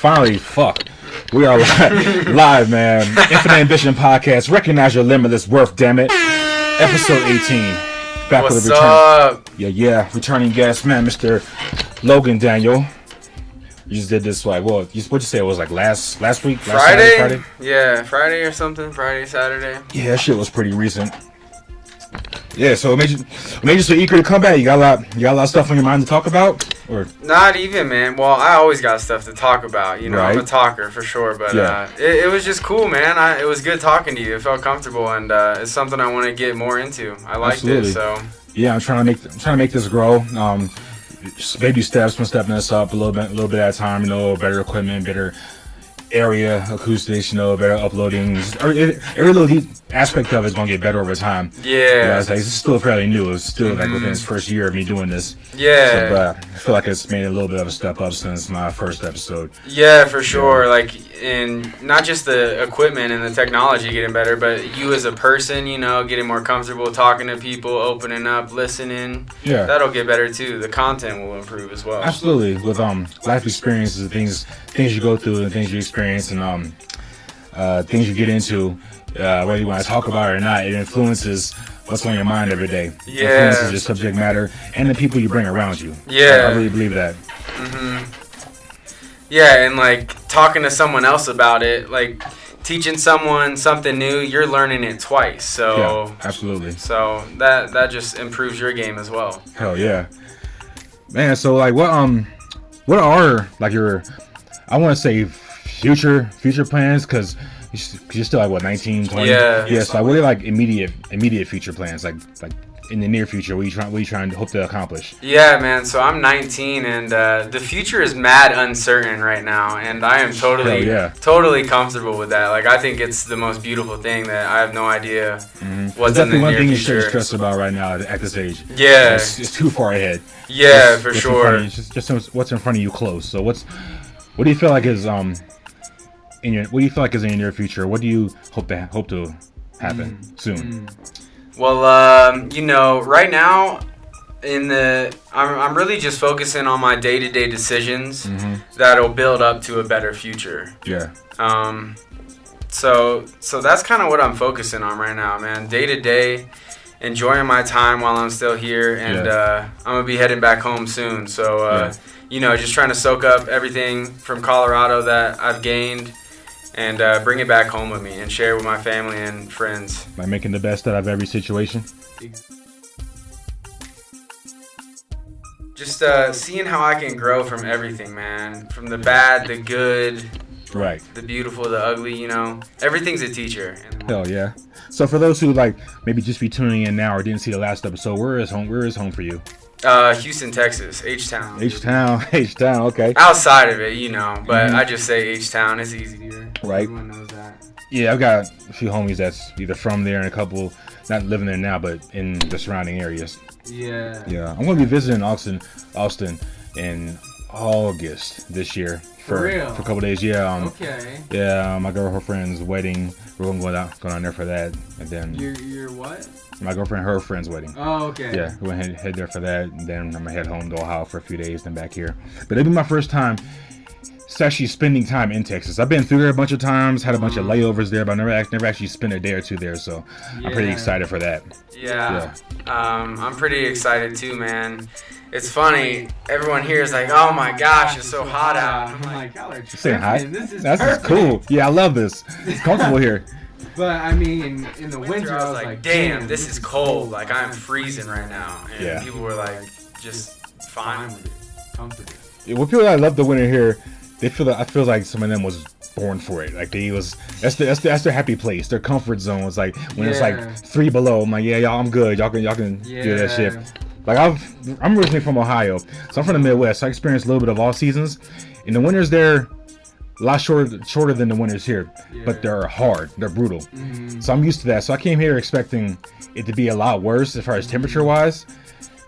Finally, fuck. We are live, man. Infinite Ambition Podcast. Recognize your limitless worth, damn it. Episode 18. Back What's with a up? returning guest, man, Mr. Logan Daniel. You just did this, like, what'd you say it was, like, last week? Friday? Yeah, Friday or something. Friday, Saturday. Yeah, that shit was pretty recent. Yeah, so it made you so eager to come back. You got a lot of stuff on your mind to talk about, or not even, man. Well, I always got stuff to talk about. You know, right. I'm a talker for sure. But yeah. It was just cool, man. It was good talking to you. It felt comfortable, and it's something I want to get more into. I liked it. So yeah, I'm trying to make this grow. Just baby steps, one stepping this up a little bit at a time. You know, better equipment, better area, acoustics, you know, better uploading. Every little aspect of it is going to get better over time. Yeah. It's still fairly new. It's still like within its first year of me doing this. Yeah. So, but I feel like it's made a little bit of a step up since my first episode. Yeah, for sure. Yeah. Like, in not just the equipment and the technology getting better, but you as a person, you know, getting more comfortable talking to people, opening up, listening. Yeah. That'll get better too. The content will improve as well. Absolutely. With life experiences, things you go through and things you experience and things you get into, whether you want to talk about it or not, it influences what's on your mind every day. Yeah. Influences your subject matter and the people you bring around you. Yeah. I really believe that. Mm-hmm. Yeah, and like talking to someone else about it, like teaching someone something new, you're learning it twice. So yeah, absolutely. So that just improves your game as well. Hell yeah, man. So like, what are like your, I want to say future plans, because you're still like what, 19, 20? Yeah. Yes. So like, what are like immediate future plans? Like in the near future, what are you trying to hope to accomplish? Yeah, man. So I'm 19, and the future is mad uncertain right now, and I am totally comfortable with that. Like, I think it's the most beautiful thing that I have no idea what's in the near future. That's one thing you should stress about right now at this age. Yeah. It's too far ahead. Yeah, for sure. Just what's in front of you close. So what do you feel like is in your near future? What do you hope to happen soon? Well, you know, right now I'm really just focusing on my day-to-day decisions that'll build up to a better future. Yeah. So that's kind of what I'm focusing on right now, man. Day-to-day, enjoying my time while I'm still here, and I'm gonna be heading back home soon. So you know, just trying to soak up everything from Colorado that I've gained, and bring it back home with me and share it with my family and friends. By making the best out of every situation? Just seeing how I can grow from everything, man. From the bad, the good, right, the beautiful, the ugly, you know. Everything's a teacher. Hell yeah. So for those who like maybe just be tuning in now or didn't see the last episode, where is home for you? Houston, Texas, H-Town. H-Town, okay. Outside of it, you know, but I just say H-Town. It's easier. Right. Everyone knows that. Yeah, I've got a few homies that's either from there and a couple not living there now, but in the surrounding areas. Yeah. Yeah, I'm going to be visiting Austin in August this year for a couple days. Yeah. Okay. Yeah, my girlfriend's wedding. We're going down there for that, and then. Your what? My girlfriend, her friend's wedding. Oh, okay. Yeah, we're going to head there for that, and then I'm going to head home to Ohio for a few days, then back here. But it'll be my first time actually spending time in Texas. I've been through there a bunch of times, had a bunch of layovers there, but I never actually spent a day or two there, so I'm pretty excited for that. Yeah. I'm pretty excited too, man. It's funny, everyone here is like, oh my gosh, it's so hot out. I'm like, y'all are tripping. That's cool. Yeah, I love this. It's comfortable here. But I mean, in the winter, I was like, damn, this is cold. Like, I'm freezing right now. And people were like, just fine with it, comfortable. Yeah, well, people that love the winter here, I feel like some of them was born for it. Like that's their happy place, their comfort zone. It's like when it's like 3 below. I'm like, yeah, y'all, I'm good. Y'all can do that shit. Like I'm originally from Ohio, so I'm from the Midwest. So I experienced a little bit of all seasons. And the winters there, a lot shorter than the winters here, but they're hard, they're brutal. So I'm used to that. So I came here expecting it to be a lot worse as far as temperature wise.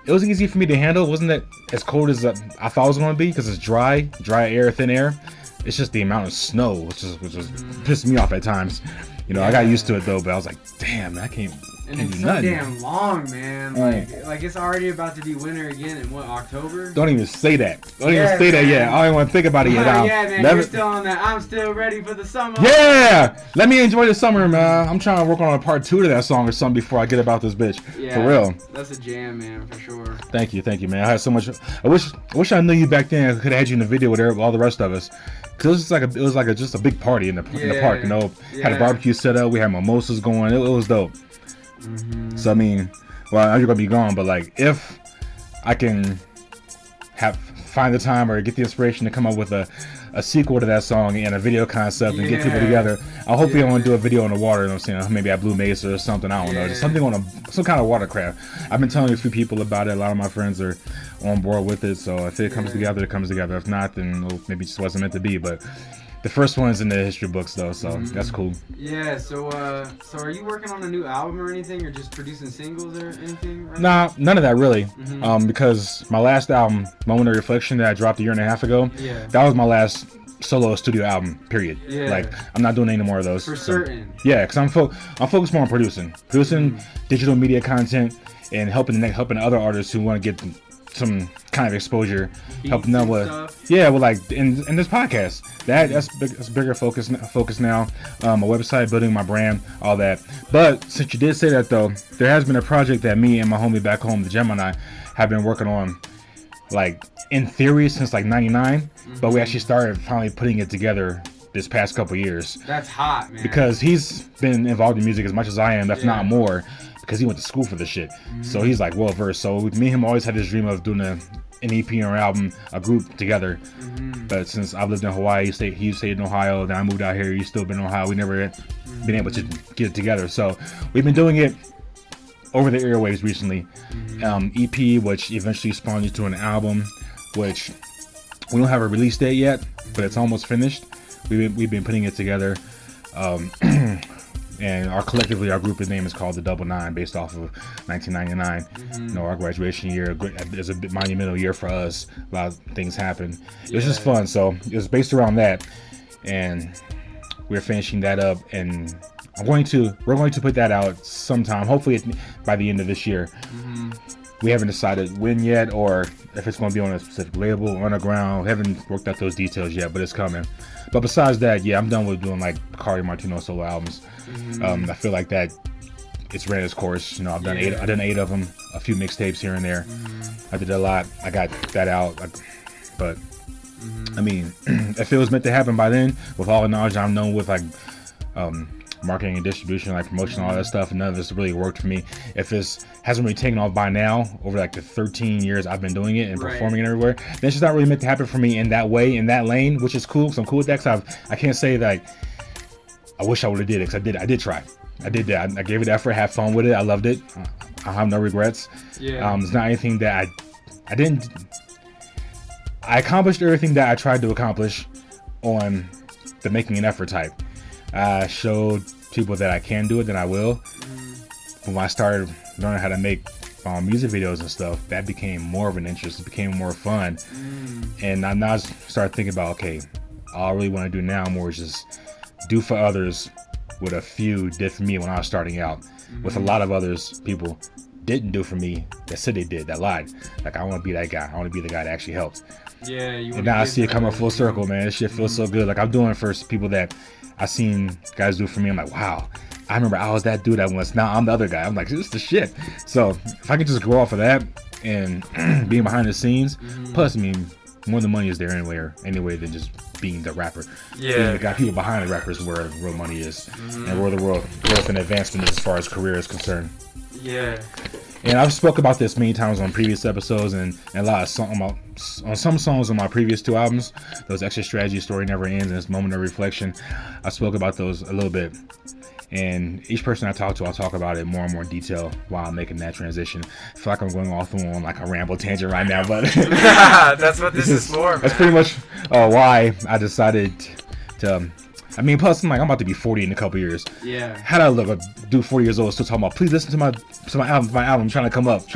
It was easy for me to handle. It wasn't that as cold as I thought it was going to be, because it's dry air, thin air. It's just the amount of snow, which was pissed me off at times. You know, I got used to it though, but I was like, damn, I can't. And it's so damn long, man. Like it's already about to be winter again in what, October? Don't even say that. Don't even say that yet. I don't even want to think about it yet. Yeah, man. You're still on that. I'm still ready for the summer. Yeah. Let me enjoy the summer, man. I'm trying to work on a part 2 to that song or something before I get about this bitch. Yeah, for real. That's a jam, man, for sure. Thank you, man. I had so much. I wish I knew you back then. I could have had you in the video with all the rest of us. Cause it was like just a big party in the park, you know. Had a barbecue set up. We had mimosas going. It was dope. Mm-hmm. So I mean, well, I know you're gonna be gone, but like if I can find the time or get the inspiration to come up with a sequel to that song and a video concept and get people together, I'll hopefully I want to do a video on the water. You know what I'm saying? Maybe at Blue Mesa or something. I don't know. Just something on some kind of watercraft. I've been telling a few people about it. A lot of my friends are on board with it. So if it comes together, it comes together. If not, then maybe it just wasn't meant to be. But the first one is in the history books though, so that's cool. Yeah. So are you working on a new album or anything, or just producing singles or anything? Right nah, none of that really. Because my last album, Millionaire Reflection, that I dropped a year and a half ago, that was my last solo studio album. Period. Yeah. Like I'm not doing any more of those. For certain. Yeah, because I'm focused more on producing digital media content and helping other artists who want to get some kind of exposure, helping them with like in this podcast. That's bigger focus now. My website, building my brand, all that. But since you did say that though, there has been a project that me and my homie back home, the Gemini, have been working on, like in theory since like '99, but we actually started finally putting it together this past couple years. That's hot, man. Because he's been involved in music as much as I am, if not more. Because he went to school for this shit, so he's like well versed. So me and him always had this dream of doing an EP or album, a group together. But since I've lived in Hawaii, he stayed in Ohio, then I moved out here. He's still been in Ohio. We never been able to get it together. So we've been doing it over the airwaves recently. EP, which eventually spawned into an album, which we don't have a release date yet, but it's almost finished. We've been putting it together. And our group's name is called the Double Nine, based off of 1999. You know, our graduation year is a bit monumental year for us. A lot of things happened. It was just fun, so it was based around that, and we're finishing that up. And we're going to put that out sometime, hopefully by the end of this year. We haven't decided when yet, or if it's going to be on a specific label or underground. We haven't worked out those details yet, but it's coming. But besides that, I'm done with doing like Khari, Martino solo albums. I feel like that it's ran its course. You know, I've done 8 of them, a few mixtapes here and there. I did a lot. I got that out, but I mean, if it was meant to happen by then, with all the knowledge I'm known with, like marketing and distribution, like promotion, all that stuff, and none of this really worked for me. If this hasn't really taken off by now, over like the 13 years I've been doing it and performing it everywhere, then it's just not really meant to happen for me in that way, in that lane, which is cool. So I'm cool with that, because I can't say that I wish I would have did it, because I did try. I did that. I gave it effort, had fun with it. I loved it. I have no regrets. It's not anything that I didn't. I accomplished everything that I tried to accomplish on the making an effort type. I showed people that I can do it, then I will. When I started learning how to make music videos and stuff, that became more of an interest. It became more fun. And I now started thinking about, okay, all I really want to do now more is just do for others what a few did for me when I was starting out. With a lot of others, people didn't do for me, that said they did, that lied. Like, I want to be that guy. I want to be the guy that actually helped. And now I see it coming full circle, man. This shit feels so good. Like, I'm doing it for people that I seen guys do for me. I'm like, wow, I remember I was that dude that once. Now I'm the other guy. I'm like, this is the shit. So if I can just grow off of that and being behind the scenes, plus, I mean, more than money is there anyway than just being the rapper. Being the guy, people behind the rappers, where the real money is, and where the world growth and advancement is as far as career is concerned. And I've spoke about this many times on previous episodes, and a lot of on some songs on my previous 2 albums, those Extra Strategy, Story Never Ends, and this Moment of Reflection. I spoke about those a little bit, and each person I talk to, I'll talk about it more and more in detail while I'm making that transition. I feel like I'm going off on like a ramble tangent right now, but that's what this is for, man. That's pretty much why I decided to. I mean, plus I'm about to be 40 in a couple years. How do I look? A dude 40 years old still talking about, please listen to my album. I'm trying to come out,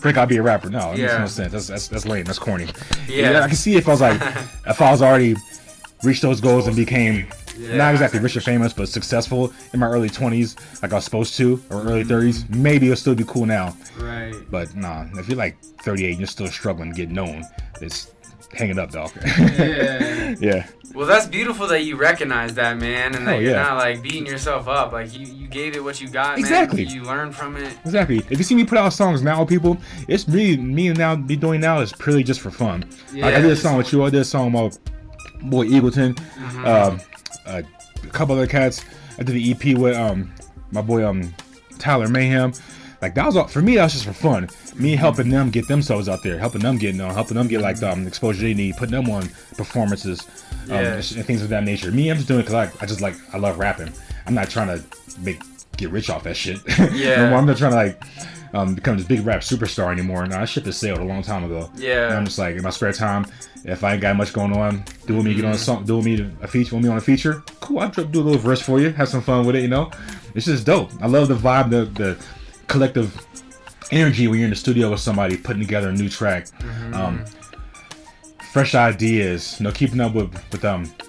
break out, be a rapper. No, it makes no sense. That's lame. That's corny. I can see if I was already reached those goals and became not exactly rich or famous, but successful in my early 20s, like I was supposed to, or early 30s, maybe it'll still be cool now. Right. But nah, if you're like 38 and you're still struggling to get known, it's hang it up, dog. Yeah. Yeah. Well, that's beautiful that you recognize that, man, and that you're not like beating yourself up. Like you gave it what you got, exactly. Man. You learned from it. Exactly. If you see me put out songs now, people, it's really me and now be doing now is purely just for fun. Yeah, like I did a song with you. I did a song with boy Eagleton, a couple other cats. I did the EP with my boy Tyler Mayhem. Like that was all, for me. That was just for fun. Me helping them get themselves out there, helping them get known, helping them get like the exposure they need, putting them on performances, and things of that nature. Me, I'm just doing it because I love rapping. I'm not trying to get rich off that shit. Yeah. I'm not trying to like become this big rap superstar anymore. No, that ship has sailed a long time ago. Yeah. And I'm just like in my spare time, if I ain't got much going on, do with me get on a song, do with me a feature, want me on a feature. Cool, I'll do a little verse for you, have some fun with it. You know, it's just dope. I love the vibe, the collective energy when you're in the studio with somebody putting together a new track, fresh ideas, you know, keeping up with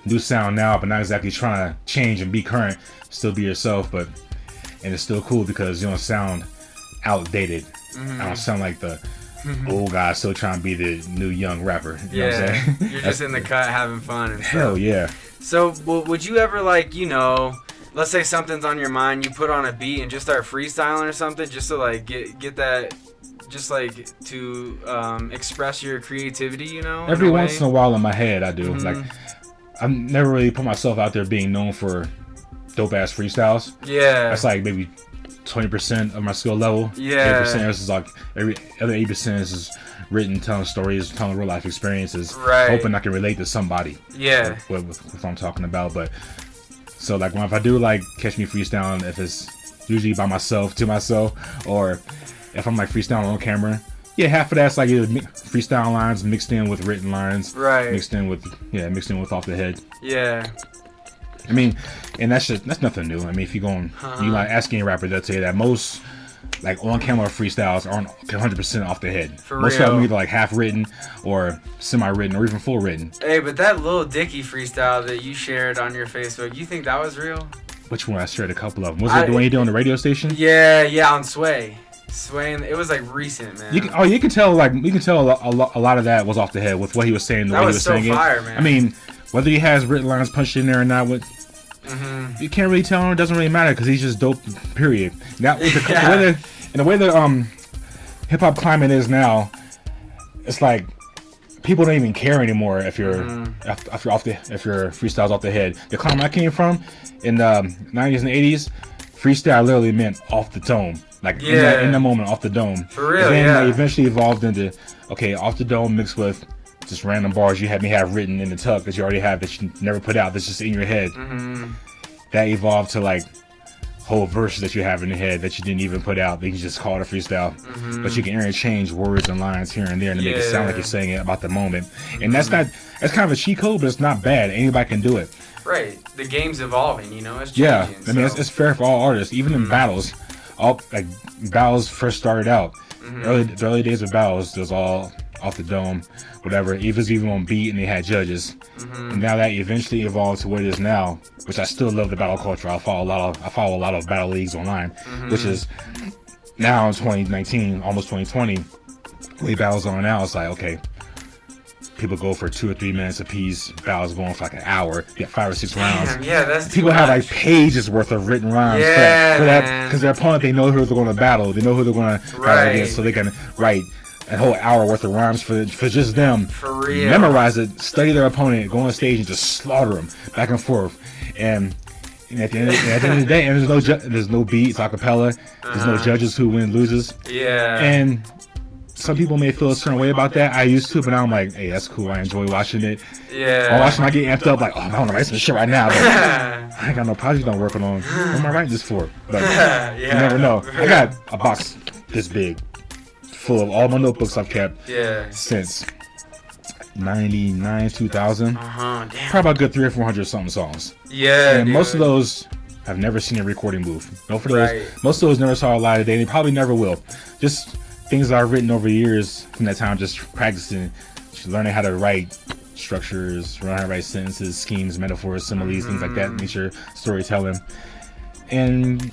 new sound now, but not exactly trying to change and be current, still be yourself, and it's still cool because you don't sound outdated. I don't sound like the old guy still trying to be the new young rapper. You know what I'm saying? You're just in the cut having fun and stuff. Hell yeah. So would you ever like, you know, let's say something's on your mind, you put on a beat and just start freestyling or something, just to like get that, just like to express your creativity, you know? Every once in a while in my head, I do. Like, I've never really put myself out there being known for dope ass freestyles. Yeah. That's like maybe 20% of my skill level. Yeah. 8% is like every other 8% is written, telling stories, telling real life experiences. Right. Hoping I can relate to somebody. Yeah. With what I'm talking about, but. So like if I do like catch me freestyling, if it's usually by myself, to myself, or if I'm like freestyling on camera, half of that's like either freestyle lines mixed in with written lines, right? Mixed in with off the head. Yeah. I mean, and that's nothing new. I mean, if you you like asking a rapper, they'll tell you that most like on camera freestyles aren't 100% off the head. For most real. of them either like half written or semi written or even full written. Hey, but that Lil Dicky freestyle that you shared on your Facebook, you think that was real? Which one? I shared a couple of them. Was it the one you did on the radio station? Yeah, on Sway. It was like recent, man. You can tell a lot of that was off the head with what he was saying, the way he was saying it. Fire, man. I mean, whether he has written lines punched in there or not, you can't really tell him. It doesn't really matter because he's just dope. Period. Now, the way the hip hop climate is now, it's like people don't even care anymore if you're if your freestyles off the head. The climate I came from in the 90s and 80s, freestyle literally meant off the dome. Like in the moment, off the dome. For real, and then they eventually evolved into off the dome mixed with just random bars you had me have written in the tuck that you already have that you never put out that's just in your head. That evolved to like whole verses that you have in your head that you didn't even put out that you just call it a freestyle. But you can interchange words and lines here and there to make it sound like you're saying it about the moment. And that's kind of a cheat code, but it's not bad. Anybody can do it. Right. The game's evolving, you know, it's changing. I mean, it's fair for all artists, even in battles. Battles first started out. The early days of battles, it was all off the dome, whatever. It was even on beat, and they had judges. And now that eventually evolved to what it is now, which I still love the battle culture. I follow a lot of battle leagues online, which is now in 2019, almost 2020. The way battles are now, it's like okay, people go for 2 or 3 minutes a piece. Battles going for like an hour. You get 5 or 6 rounds. Yeah, that's people have like pages worth of written rhymes. For that, because their opponent, they know who they're going to battle. They know who they're going to battle against, so they can write a whole hour worth of rhymes for just them. For real. Memorize it, study their opponent, go on stage and just slaughter them back and forth. And at the end of the day, and there's no beat, it's acapella. There's no judges who win loses. Yeah. And some people may feel a certain way about that. I used to, but now I'm like, hey, that's cool. I enjoy watching it. Yeah. I'm watching, I get amped up, like, oh, I want to write some shit right now. But I ain't got no project I'm working on. What am I writing this for? But you never know. I got a box this big full of all my notebooks I've kept since 99, 2000. Damn. Probably a good 300 or 400 something songs. Yeah. And most of those I've never seen a recording booth. Most of those never saw a light of day. They probably never will. Just things that I've written over years from that time, just practicing, just learning how to write structures, learn how to write sentences, schemes, metaphors, similes, things like that. Make your storytelling. And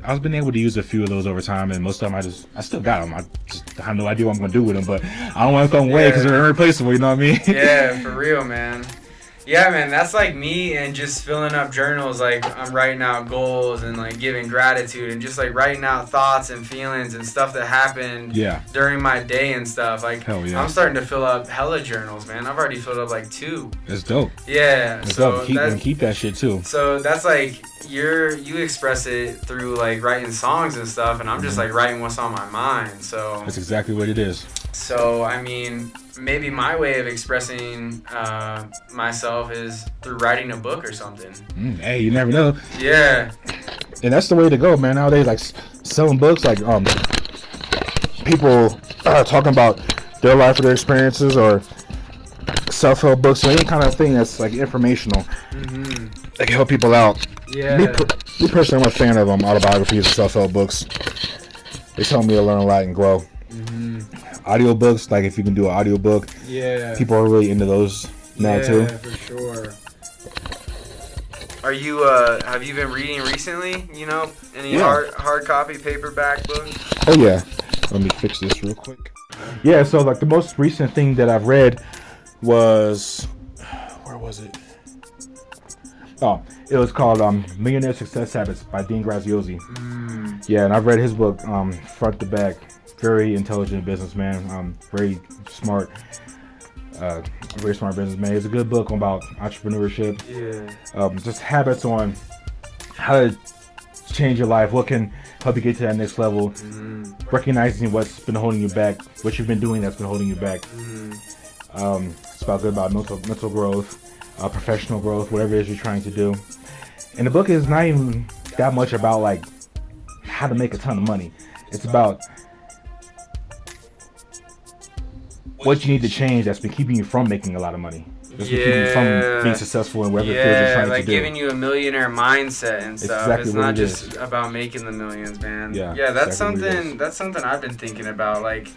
I've been able to use a few of those over time, and most of them I still got them. I have no idea what I'm going to do with them, but I don't want to throw them away because they're irreplaceable, you know what I mean? Yeah, for real, man. Yeah, man, that's like me and just filling up journals. Like, I'm writing out goals and, like, giving gratitude and just, like, writing out thoughts and feelings and stuff that happened during my day and stuff. Like, I'm starting to fill up hella journals, man. I've already filled up, like, 2. That's dope. Yeah. That's dope. Keep that shit, too. So that's, like, you express it through, like, writing songs and stuff, and I'm just, like, writing what's on my mind. So that's exactly what it is. So, I mean, maybe my way of expressing myself is through writing a book or something. Hey, you never know. Yeah. And that's the way to go, man. Nowadays, like, selling books, like, people are talking about their life or their experiences, or self-help books, or any kind of thing that's, like, informational. That can help people out. Yeah. Me personally, I'm a fan of autobiographies and self-help books. They tell me to learn a lot and grow. Audiobooks, like if you can do an audiobook, people are really into those now too. Yeah, for sure. Are you have you been reading recently? You know, any hard copy paperback books? Oh yeah. Let me fix this real quick. Yeah, so like the most recent thing that I've read was, where was it? Oh, it was called Millionaire Success Habits by Dean Graziosi. Yeah, and I've read his book front to back. Very intelligent businessman, very smart businessman. It's a good book about entrepreneurship. Just habits on how to change your life, what can help you get to that next level, recognizing what's been holding you back, what you've been doing that's been holding you back. It's about mental growth, professional growth, whatever it is you're trying to do. And the book is not even that much about like how to make a ton of money. It's about what you need to change that's been keeping you from making a lot of money. That's been keeping you from being successful in whatever field you're trying like to do. giving you a millionaire mindset and stuff. Exactly it's not just about making the millions, man. Yeah, that's something I've been thinking about. Like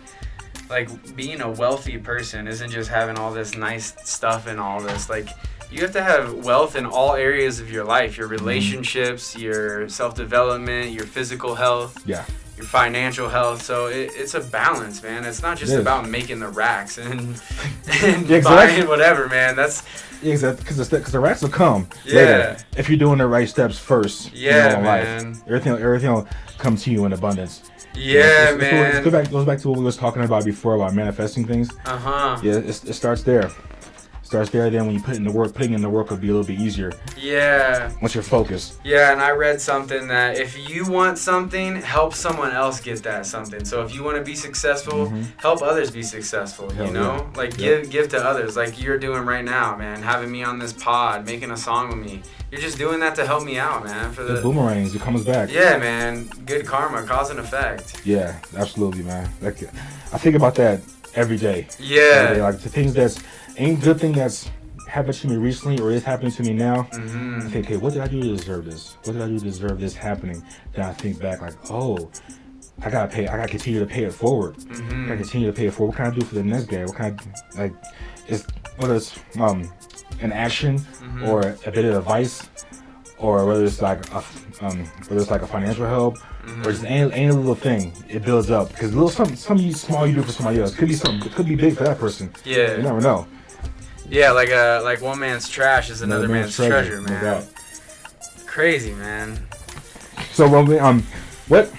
being a wealthy person isn't just having all this nice stuff and all this. Like, you have to have wealth in all areas of your life. Your relationships, your self-development, your physical health. Your financial health. So it's a balance, man. It's not just about making the racks and buying whatever, man. That's exactly because the racks will come later if you're doing the right steps first. In life. Everything will come to you in abundance. Man. It goes back to what we was talking about before about manifesting things. Yeah, it starts there. Then when you putting in the work will be a little bit easier. Once you're focused. And I read something that if you want something, help someone else get that something. So if you want to be successful, help others be successful. Like give to others, like you're doing right now, man. Having me on this pod, making a song with me. You're just doing that to help me out, man. For the boomerangs, it comes back. Yeah, man. Good karma, cause and effect. Yeah, absolutely, man. Like, I think about that every day. Every day. Like the things that's any good thing that's happened to me recently or is happening to me now, I think, okay, what did I do to deserve this? What did I do to deserve this happening? Then I think back like, oh, I gotta continue to pay it forward. I gotta continue to pay it forward. What can I do for the next day? What can I, like, whether it's an action or a bit of advice, or whether it's like a financial help, or just any little thing, it builds up. Because something small you do for somebody else could be big for that person. You never know. Like one man's trash is another man's treasure, man. No doubt. Crazy, man. So what?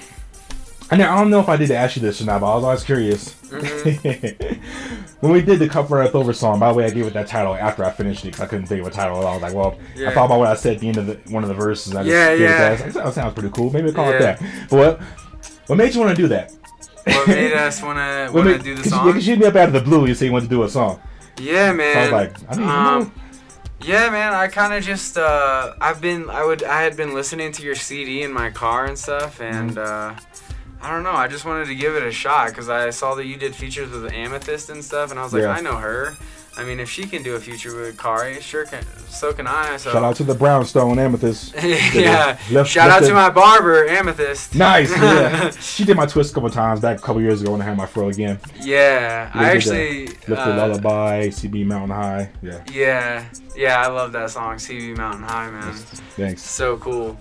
I don't know if I did ask you this or not, but I was always curious. When we did the Cup Runneth Over song, by the way, I gave it that title after I finished it because I couldn't think of a title. I was like, well, I thought about what I said at the end of one of the verses. And I just gave it that. I was like, that sounds pretty cool. Maybe call it that. But what made you want to do that? What made us want to do the song? Because you hit me up out of the blue. You say you want to do a song. Yeah, man. So I was like, I mean, yeah, man. I kind of just I had been listening to your CD in my car and stuff, and I don't know. I just wanted to give it a shot because I saw that you did features with Amethyst and stuff, and I was like, I know her. I mean, if she can do a feature with Khari, sure can. So can I. So. Shout out to the Brownstone Amethyst. Yeah. Shout out to my barber, Amethyst. Nice. Yeah. She did my twist a couple times back a couple years ago when I had my fro again. Yeah. I actually. Lifted Lullaby, CB Mountain High. Yeah. Yeah. Yeah. I love that song, CB Mountain High, man. Thanks. So cool.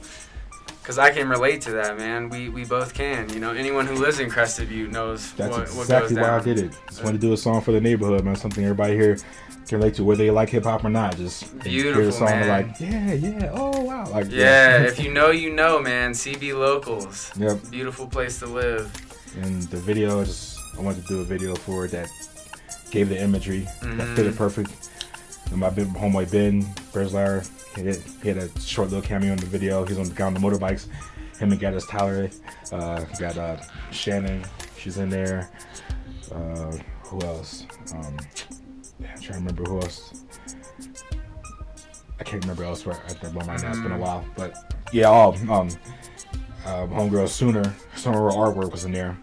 Because I can relate to that, man. We both can. You know, anyone who lives in Crestview knows that's what goes exactly down. why I did it. Just wanted to do a song for the neighborhood, man. Something everybody here can relate to, whether they like hip hop or not. Just beautiful, hear the song man. Like, yeah, oh wow, like yeah. If you know, you know, man. CB Locals. Yep. Beautiful place to live. And the video, I wanted to do a video for it that gave the imagery that fit it perfect. And my homeboy Ben Berslayer, he had a short little cameo in the video. He's on the motorbikes. Him and Gaddis Tyler. Got Shannon. She's in there. Who else? I'm trying to remember who else. I can't remember else at that moment right now. It's been a while. But yeah, homegirl Sooner. Some of her artwork was in there.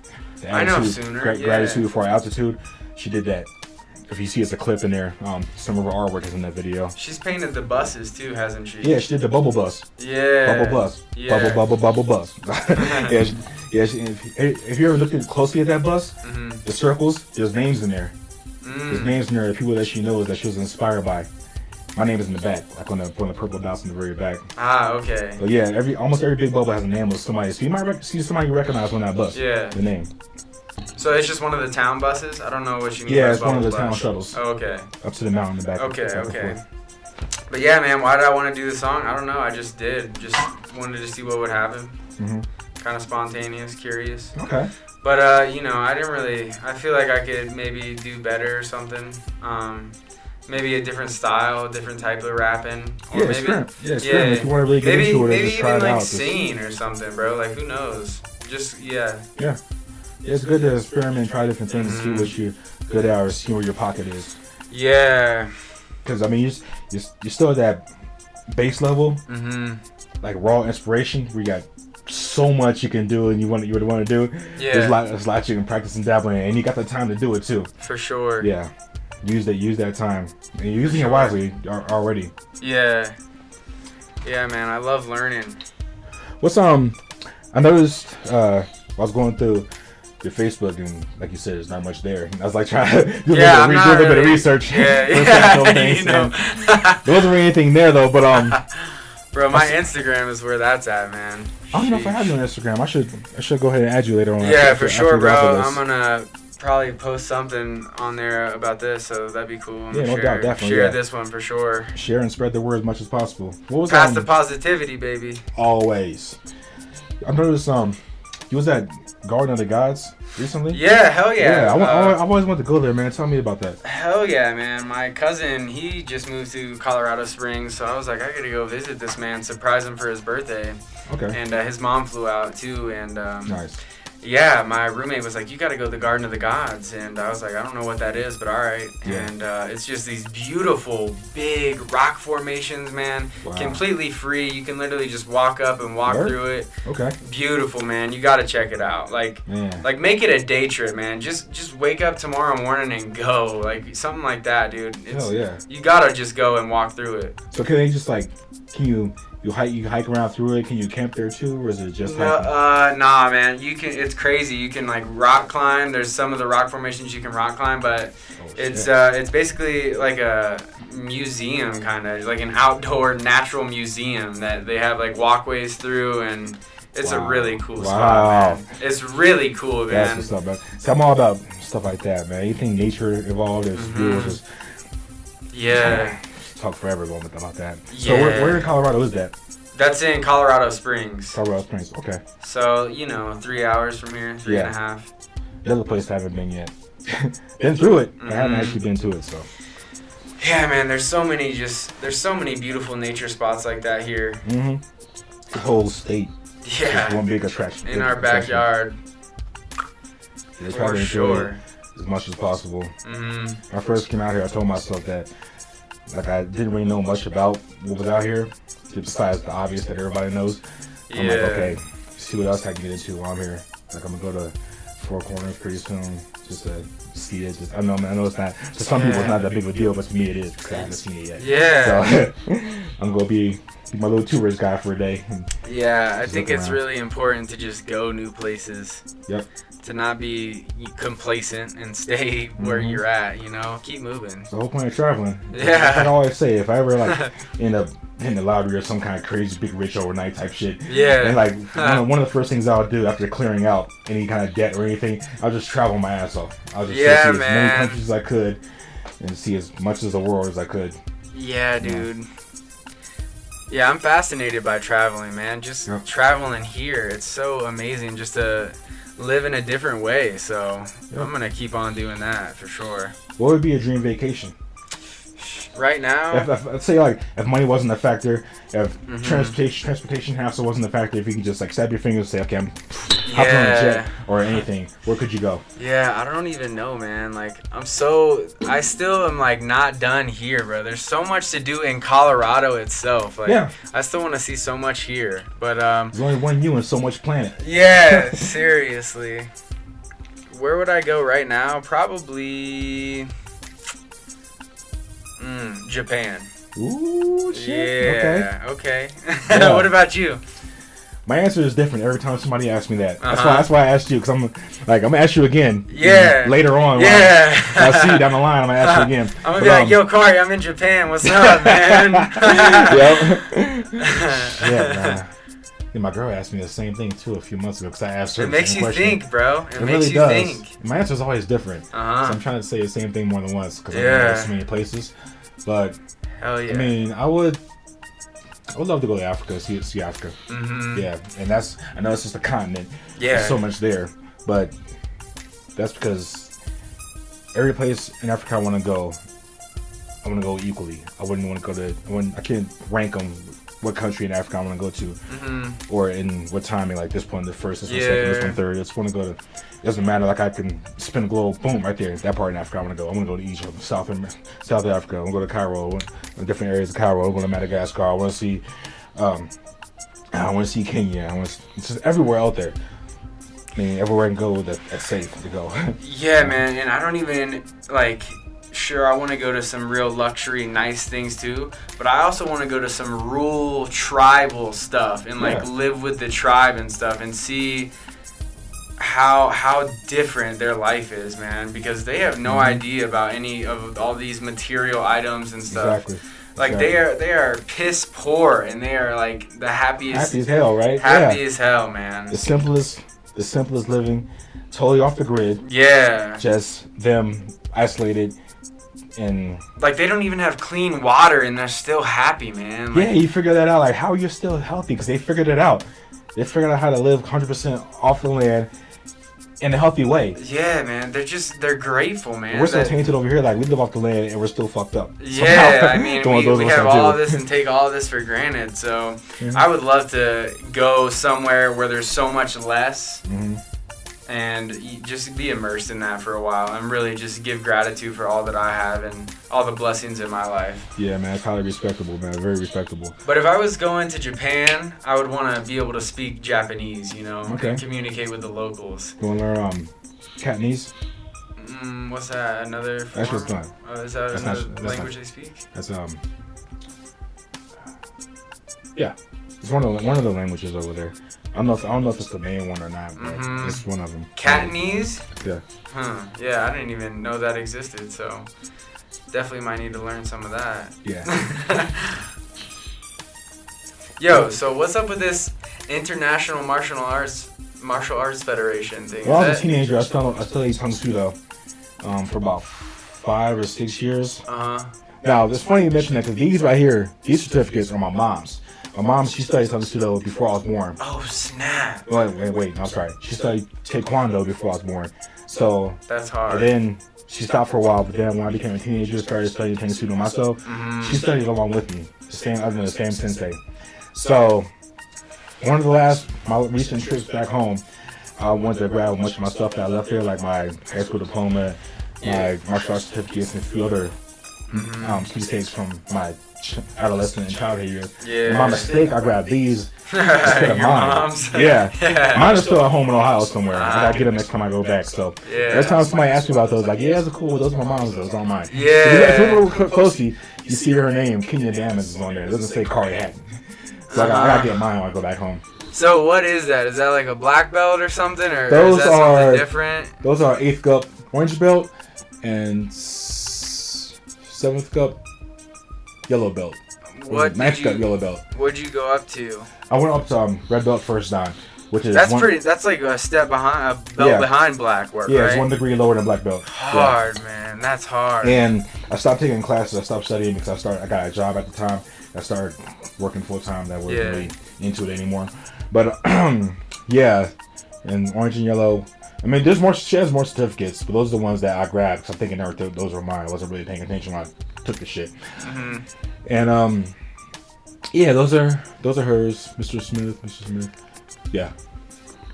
I know Sooner. Gratitude for our altitude. She did that. If you see, it's a clip in there. Some of her artwork is in that video. She's painted the buses too, hasn't she? Yeah, she did the bubble bus. Yeah. Bubble bus. Yeah. Bubble bus. yeah, if you ever looked closely at that bus, the circles, there's names in there. There's names in there of people that she knows that she was inspired by. My name is in the back, like on the purple dots in the very back. Ah, okay. But yeah, almost every big bubble has a name of somebody. So you might see somebody you recognize on that bus. Yeah. The name. So it's just one of the town buses? I don't know what you mean. Yeah, it's one of the town shuttles. Oh, okay. Up to the mountain in the back. Okay. But yeah, man, why did I want to do the song? I don't know. I just did. Just wanted to see what would happen. Kind of spontaneous, curious. Okay. But, I didn't really... I feel like I could maybe do better or something. Maybe a different style, different type of rapping. Or it's Creme. If you want to really get into it, just try it out. Maybe even singing or something, bro. Like, who knows? Just, yeah. Yeah. It's good to experiment, try different things, see what you're good at, or see where your pocket is. Yeah. Because I mean, you're still at that base level, like raw inspiration. Where you got so much you can do, and you would want to do. Yeah. There's a lot you can practice and dabble in, and you got the time to do it too. For sure. Yeah. Use that time, and you're using it wisely already. Yeah. Yeah, man. I love learning. What's I noticed I was going through your Facebook, and like you said, there's not much there. And I was like trying to do a little bit of research. Yeah. You know. There wasn't really anything there though, but bro, my Instagram is where that's at, man. I don't know if I have you on Instagram. I should go ahead and add you later on. Yeah, for sure, bro. I'm gonna probably post something on there about this, so that'd be cool. Yeah, no doubt, definitely. Share this one for sure. Share and spread the word as much as possible. What was Pass the positivity, baby. Always. I noticed you was at Garden of the Gods recently? Yeah, hell yeah. I always wanted to go there, man. Tell me about that. Hell yeah, man. My cousin, he just moved to Colorado Springs, so I was like, I gotta go visit this man, surprise him for his birthday. Okay. And his mom flew out too, and nice. Yeah, my roommate was like, you gotta go to the Garden of the Gods, and I was like, I don't know what that is, but alright. Yeah. And it's just these beautiful, big rock formations, man. Wow. Completely free. You can literally just walk up and walk through it. Okay. Beautiful, man. You gotta check it out. Like make it a day trip, man. Just wake up tomorrow morning and go. Like, something like that, dude. Hell yeah. You gotta just go and walk through it. So can they just can you hike around through it? Can you camp there too, or is it just hiking? Nah, man. You can. It's crazy. You can rock climb. There's some of the rock formations you can rock climb, but it's basically like a museum, kind of like an outdoor natural museum that they have walkways through, and it's a really cool spot, man. It's really cool, man. That's what's up, man. See, I'm all about stuff like that, man. Anything nature involved is just talk forever about that. So where in Colorado is that? That's in Colorado Springs. Colorado Springs, okay. So, 3 hours from here, 3.5. The other place I haven't been yet. Been through it. I haven't actually been to it, so. Yeah, man, there's so many beautiful nature spots like that here. The whole state. Yeah. Just one big attraction. In our backyard. For sure. As much as possible. When I first came out here, I told myself that I didn't really know much about what was out here, besides the obvious that everybody knows. I'm like, okay, see what else I can get into while I'm here. I'm gonna go to Four Corners pretty soon. Just to see it. I know it's not. To some people, it's not that big of a deal, but to me, it is because I haven't seen it yet. Yeah. So I'm gonna be my little tourist guy for a day. Yeah, I think it's really important to just go new places. Yep. To not be complacent and stay where you're at, you know? Keep moving. It's the whole point of traveling. Yeah. Like I always say, if I ever like end up hitting the lottery or some kind of crazy big rich overnight type shit, and like one of the first things I'll do after clearing out any kind of debt or anything, I'll just travel my ass off. I'll just see as many countries as I could and see as much of the world as I could. Yeah, dude. Yeah, I'm fascinated by traveling, man. Just traveling here. It's so amazing just to live in a different way. So I'm going to keep on doing that for sure. What would be a dream vacation? Right now? Let's say like if money wasn't a factor, if transportation hassle wasn't a factor, if you could just like snap your fingers and say, okay, I'm hopping on a jet or anything, where could you go? Yeah, I don't even know, man. Like I still am like not done here, bro. There's so much to do in Colorado itself. Like I still want to see so much here. But there's only one you and so much planet. Yeah, seriously. Where would I go right now? Probably Japan. Ooh, shit. Yeah, okay. What about you? My answer is different every time somebody asks me that. That's why I asked you, because I'm gonna ask you again. Yeah. Later on. Yeah. I'll see you down the line. I'm gonna ask you again. I'm gonna be like, yo, Khari, I'm in Japan. What's up, man? Yeah, man. My girl asked me the same thing too a few months ago because I asked her. It makes you think, bro. It makes really you think. My answer is always different. So I'm trying to say the same thing more than once because I've been to so many places. But hell yeah. I mean, I would love to go to Africa, see Africa. Yeah, and I know it's just a continent. Yeah, there's so much there, but that's because every place in Africa I want to go equally. I wouldn't want to go to. I can't rank them. What country in Africa I want to go to, or in what timing, like this one, the first, this one, second, this one, third. I just want to go to. It doesn't matter. Like I can spin a globe, boom, right there. That part in Africa I want to go. I want to go to Egypt, South Africa. I want to go to Cairo, different areas of Cairo. I want to go to Madagascar. I want to see. I want to see Kenya. It's just everywhere out there. I mean, everywhere I can go that's safe to go. Yeah, man, and I don't even like. Sure, I want to go to some real luxury, nice things too, but I also want to go to some rural, tribal stuff and like live with the tribe and stuff and see how different their life is, man, because they have no idea about any of all these material items and stuff. Exactly. Like they are piss poor and they are like the happiest. Happy as hell, right? Happy as hell, man. The simplest living, totally off the grid. Yeah. Just them isolated. And like they don't even have clean water and they're still happy, man. Like, you figure that out. Like how you're still healthy because they figured it out. They figured out how to live 100% off the land in a healthy way. Yeah, man. They're grateful, man. We're still tainted over here. Like we live off the land and we're still fucked up. Yeah, I mean we have all of this and take all of this for granted. So I would love to go somewhere where there's so much less. And just be immersed in that for a while and really just give gratitude for all that I have and all the blessings in my life. Yeah, man, it's highly respectable, man, very respectable. But if I was going to Japan, I would want to be able to speak Japanese, you know, and communicate with the locals. You want to learn Cantonese? What's that? Another form? That's just not. Oh, is that another language they speak? That's yeah, it's one of the languages over there. I don't know if it's the main one or not, but it's one of them. Cantonese? Yeah. Yeah, I didn't even know that existed, so definitely might need to learn some of that. Yeah. Yo, so what's up with this International Martial Arts Federation thing? When I was a teenager, I studied Kung Fu though, for about 5 or 6 years. Now, it's funny you mention that because these right here, these certificates are my mom's. My mom, she studied Kung Fu before I was born. Oh, snap. Wait, I'm sorry. She studied Taekwondo before I was born. So that's hard. And then she stopped for a while, but then when I became a teenager, started studying Kung Fu myself. She studied along with me, the same sensei. So one of my recent trips back home, I went to grab a bunch of my stuff that I left here, like my high school diploma, my martial arts certificates, and a few other cheesecakes from my adolescent and childhood years. Yeah. And by mistake, I grabbed these instead of Your mine. mom's? Yeah. Mine is still at home in Ohio somewhere. I gotta get them next time I go back. So every time somebody asks me about those, like, yeah, those are cool. Those are my mom's. Those aren't mine. Yeah. So if you look closely, you see her name, Kenya Damage, is on there. It doesn't say Khari Hatton. So I gotta get mine when I go back home. So what is that? Is that like a black belt or something, or Those is that something different? Those are 8th cup orange belt and 7th cup yellow belt. What 9th cup yellow belt. What'd you go up to? I went up to red belt first dan, which is that's like a step behind, a belt behind black work. Yeah, right? It's 1 degree lower than black belt. Hard, man. That's hard. And I stopped taking classes. I stopped studying because I got a job at the time. I started working full time. That wasn't really into it anymore. But yeah, and orange and yellow. I mean, she has more certificates, but those are the ones that I grabbed because I'm thinking those were mine. I wasn't really paying attention when I took the shit. And yeah, those are hers, Mr. Smith. Yeah.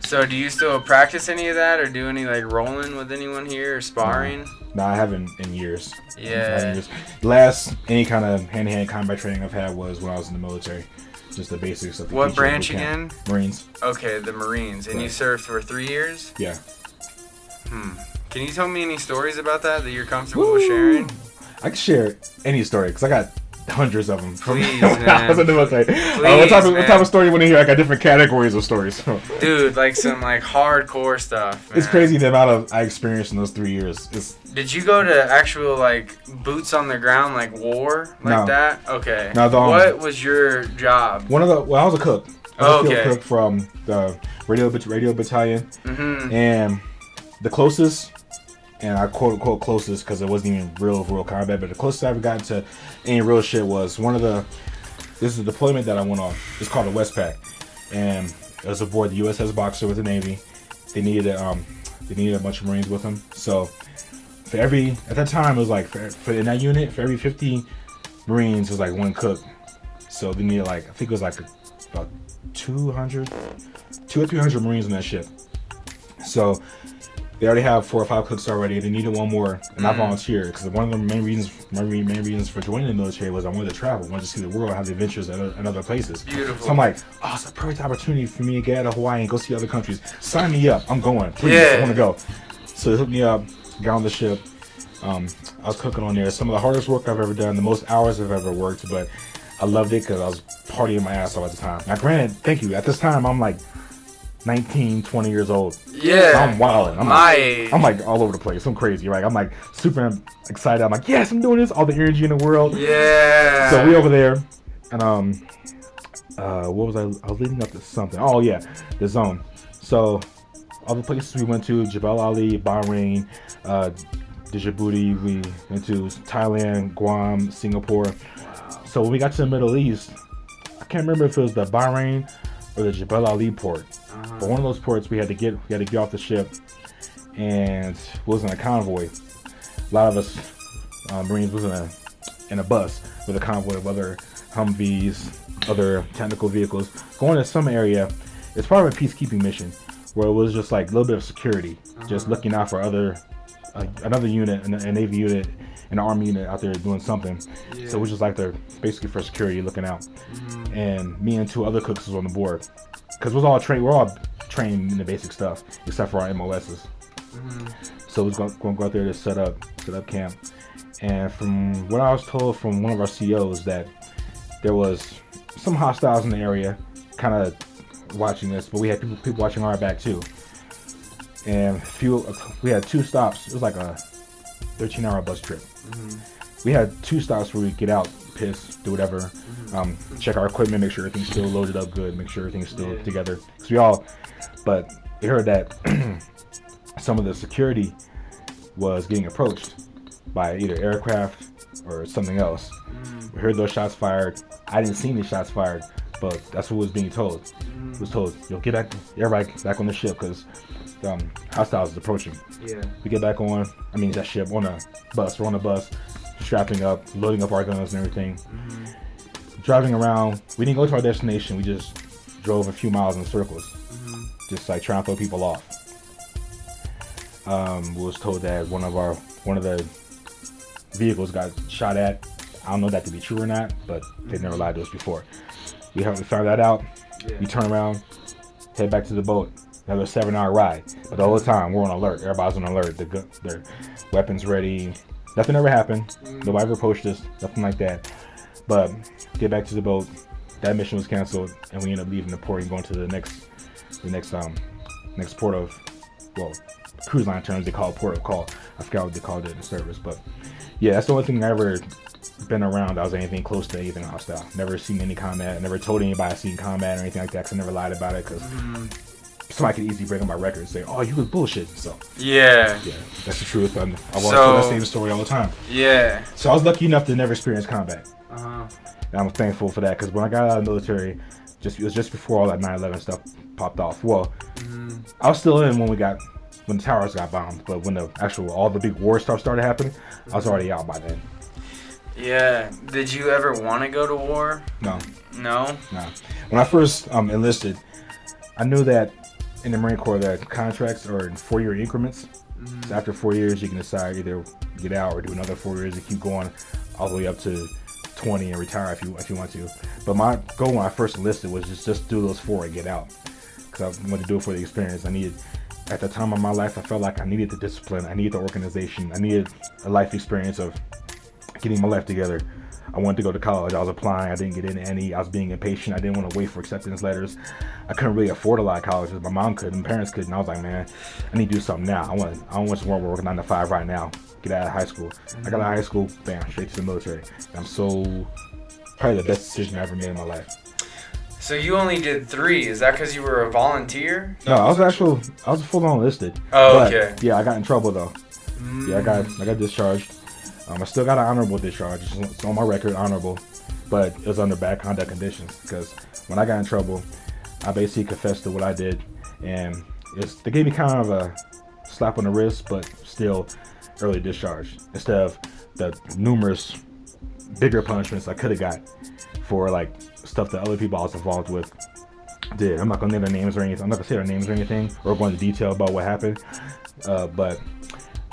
So do you still practice any of that, or do any like rolling with anyone here, or sparring? No, I haven't in years. Yeah. Last any kind of hand-to-hand combat training I've had was when I was in the military. Just the basics of the What branch again? Marines. Okay, the Marines. And you served for 3 years? Yeah. Can you tell me any stories about that you're comfortable with sharing? I can share any story because I got hundreds of them. Please, man. I was in the military. What type of story you want to hear? I got different categories of stories. Dude, like some like hardcore stuff, man. It's crazy the amount I experienced in those 3 years. Did you go to actual like boots on the ground, like war, like that? Okay. No, what was your job? I was a cook. I was a field cook from the radio battalion, and the closest. And I quote unquote closest because it wasn't even real combat, but the closest I ever got to any real shit was this is a deployment that I went on. It's called the Westpac, and it was aboard the USS Boxer with the Navy. They needed a bunch of Marines with them. So at that time it was like for in that unit, for every 50 Marines was like 1 cook. So they needed I think it was like about 200 or 300 Marines on that ship. So they already have 4 or 5 cooks already. They needed 1 more, and I volunteered because one of the main reasons for joining the military was I wanted to travel, I wanted to see the world, have the adventures in other places. Beautiful. So I'm like, it's a perfect opportunity for me to get out of Hawaii and go see other countries. Sign me up. I'm going. Please, I want to go. So they hooked me up, got on the ship. I was cooking on there. Some of the hardest work I've ever done, the most hours I've ever worked, but I loved it because I was partying my ass off at the time. Now, granted, thank you. At this time, I'm like 19, 20 years old. Yeah. So I'm wilding. I'm like all over the place. I'm crazy, right? I'm like super excited. I'm like, yes, I'm doing this. All the energy in the world. Yeah. So we over there, and what was I was leading up to something. Oh yeah, the zone. So all the places we went to: Jebel Ali, Bahrain, Djibouti. We went to Thailand, Guam, Singapore. Wow. So when we got to the Middle East, I can't remember if it was the Bahrain or the Jebel Ali port. But one of those ports we had to get off the ship, and was in a convoy. A lot of us Marines was in a bus with a convoy of other Humvees, other technical vehicles, going to some area. It's part of a peacekeeping mission where it was just like a little bit of security, just looking out for another unit, a Navy unit, an Army unit out there doing something. Yeah. So it was just like they're basically for security, looking out. And me and 2 other cooks was on the board. Because we're all trained in the basic stuff, except for our MOSs. So we was going to go out there to set up camp. And from what I was told from one of our COs, that there was some hostiles in the area, kind of watching this, but we had people watching our back too. And we had 2 stops. It was like a 13-hour bus trip. We had 2 stops where we get out, piss, do whatever, check our equipment, make sure everything's still loaded up good, make sure everything's still together. But we heard that some of the security was getting approached by either aircraft or something else. We heard those shots fired. I didn't see any shots fired, but that's what was being told. It was told, get back, everybody back on the ship because hostiles is approaching. Yeah. We get back on that ship, on a bus. We're on a bus, strapping up, loading up our guns and everything. Driving around. We didn't go to our destination. We just drove a few miles in circles, just like trying to throw people off. We was told that one of the vehicles got shot at. I don't know that to be true or not, but they never lied to us before. We found that out. Yeah. We turn around, head back to the boat. Another 7-hour ride. But the whole time, we're on alert. Everybody's on alert. Their weapons ready. Nothing ever happened. Nobody ever approached us. Nothing like that. But get back to the boat. That mission was canceled, and we ended up leaving the port and going to the next port of, well, cruise line terms they call it port of call. I forgot what they called it in the service, but yeah, that's the only thing I ever been around that was anything close to anything hostile. Never seen any combat. Never told anybody I seen combat or anything like that. Cause I never lied about it. Cause somebody could easily break on my record and say, "Oh, you was bullshit." So yeah, that's the truth. I want to tell that same story all the time. Yeah. So I was lucky enough to never experience combat. And I'm thankful for that because when I got out of the military, it was just before all that 9/11 stuff popped off. Well, I was still in when the towers got bombed, but when all the big war stuff started happening, I was already out by then. Yeah. Did you ever want to go to war? No. No? No. When I first enlisted, I knew that in the Marine Corps that contracts are in 4-year increments. So after 4 years, you can decide either get out or do another 4 years and keep going all the way up to 20 and retire if you want to. But my goal when I first enlisted was just do those 4 and get out. Because I wanted to do it for the experience. At the time of my life, I felt like I needed the discipline. I needed the organization. I needed a life experience of getting my life together. I wanted to go to college. I was applying. I didn't get into any. I was being impatient. I didn't want to wait for acceptance letters. I couldn't really afford a lot of colleges. My mom could, and parents could. And I was like, man, I need to do something now. I don't want to work 9 to 5 right now. Get out of high school. I got out of high school, bam, straight to the military. I'm probably the best decision I ever made in my life. So you only did 3. Is that because you were a volunteer? No, I was full-on enlisted. Oh, okay. Yeah, I got in trouble though. Yeah, I got discharged. I still got an honorable discharge. It's on my record, honorable, but it was under bad conduct conditions because when I got in trouble, I basically confessed to what I did, and they gave me kind of a slap on the wrist, but still early discharge instead of the numerous bigger punishments I could have got for like stuff that other people I was involved with did. I'm not gonna name their names or anything. I'm not gonna say their names or anything or go into detail about what happened, but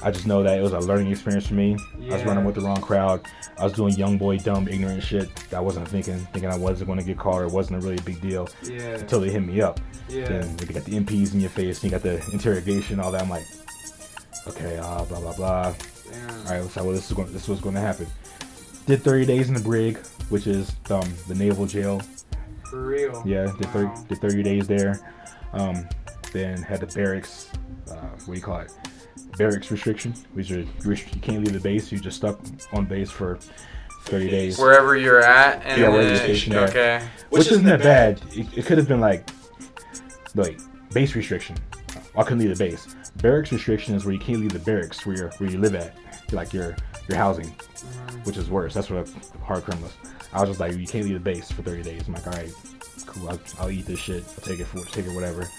I just know that it was a learning experience for me. I was running with the wrong crowd. I was doing young boy, dumb, ignorant shit that I wasn't thinking I wasn't going to get caught or it wasn't a really big deal until they hit me up. Then they got the MPs in your face and you got the interrogation, all that. I'm like, okay, blah, blah, blah. All right, so this was going to happen. Did 30 days in the brig, which is the naval jail. For real? Yeah, did 30 days there. Then had the barracks, what do you call it? Barracks restriction, which you can't leave the base. You're just stuck on base for 30 days. Wherever you're at. And wherever you're stationed at. Okay. Which isn't that bad. It could have been like base restriction. I couldn't leave the base. Barracks restriction is where you can't leave the barracks where you live at, like your housing, which is worse. That's what a hard criminals. I was just like, you can't leave the base for 30 days. I'm like, all right, cool. I'll eat this shit. I'll take it whatever.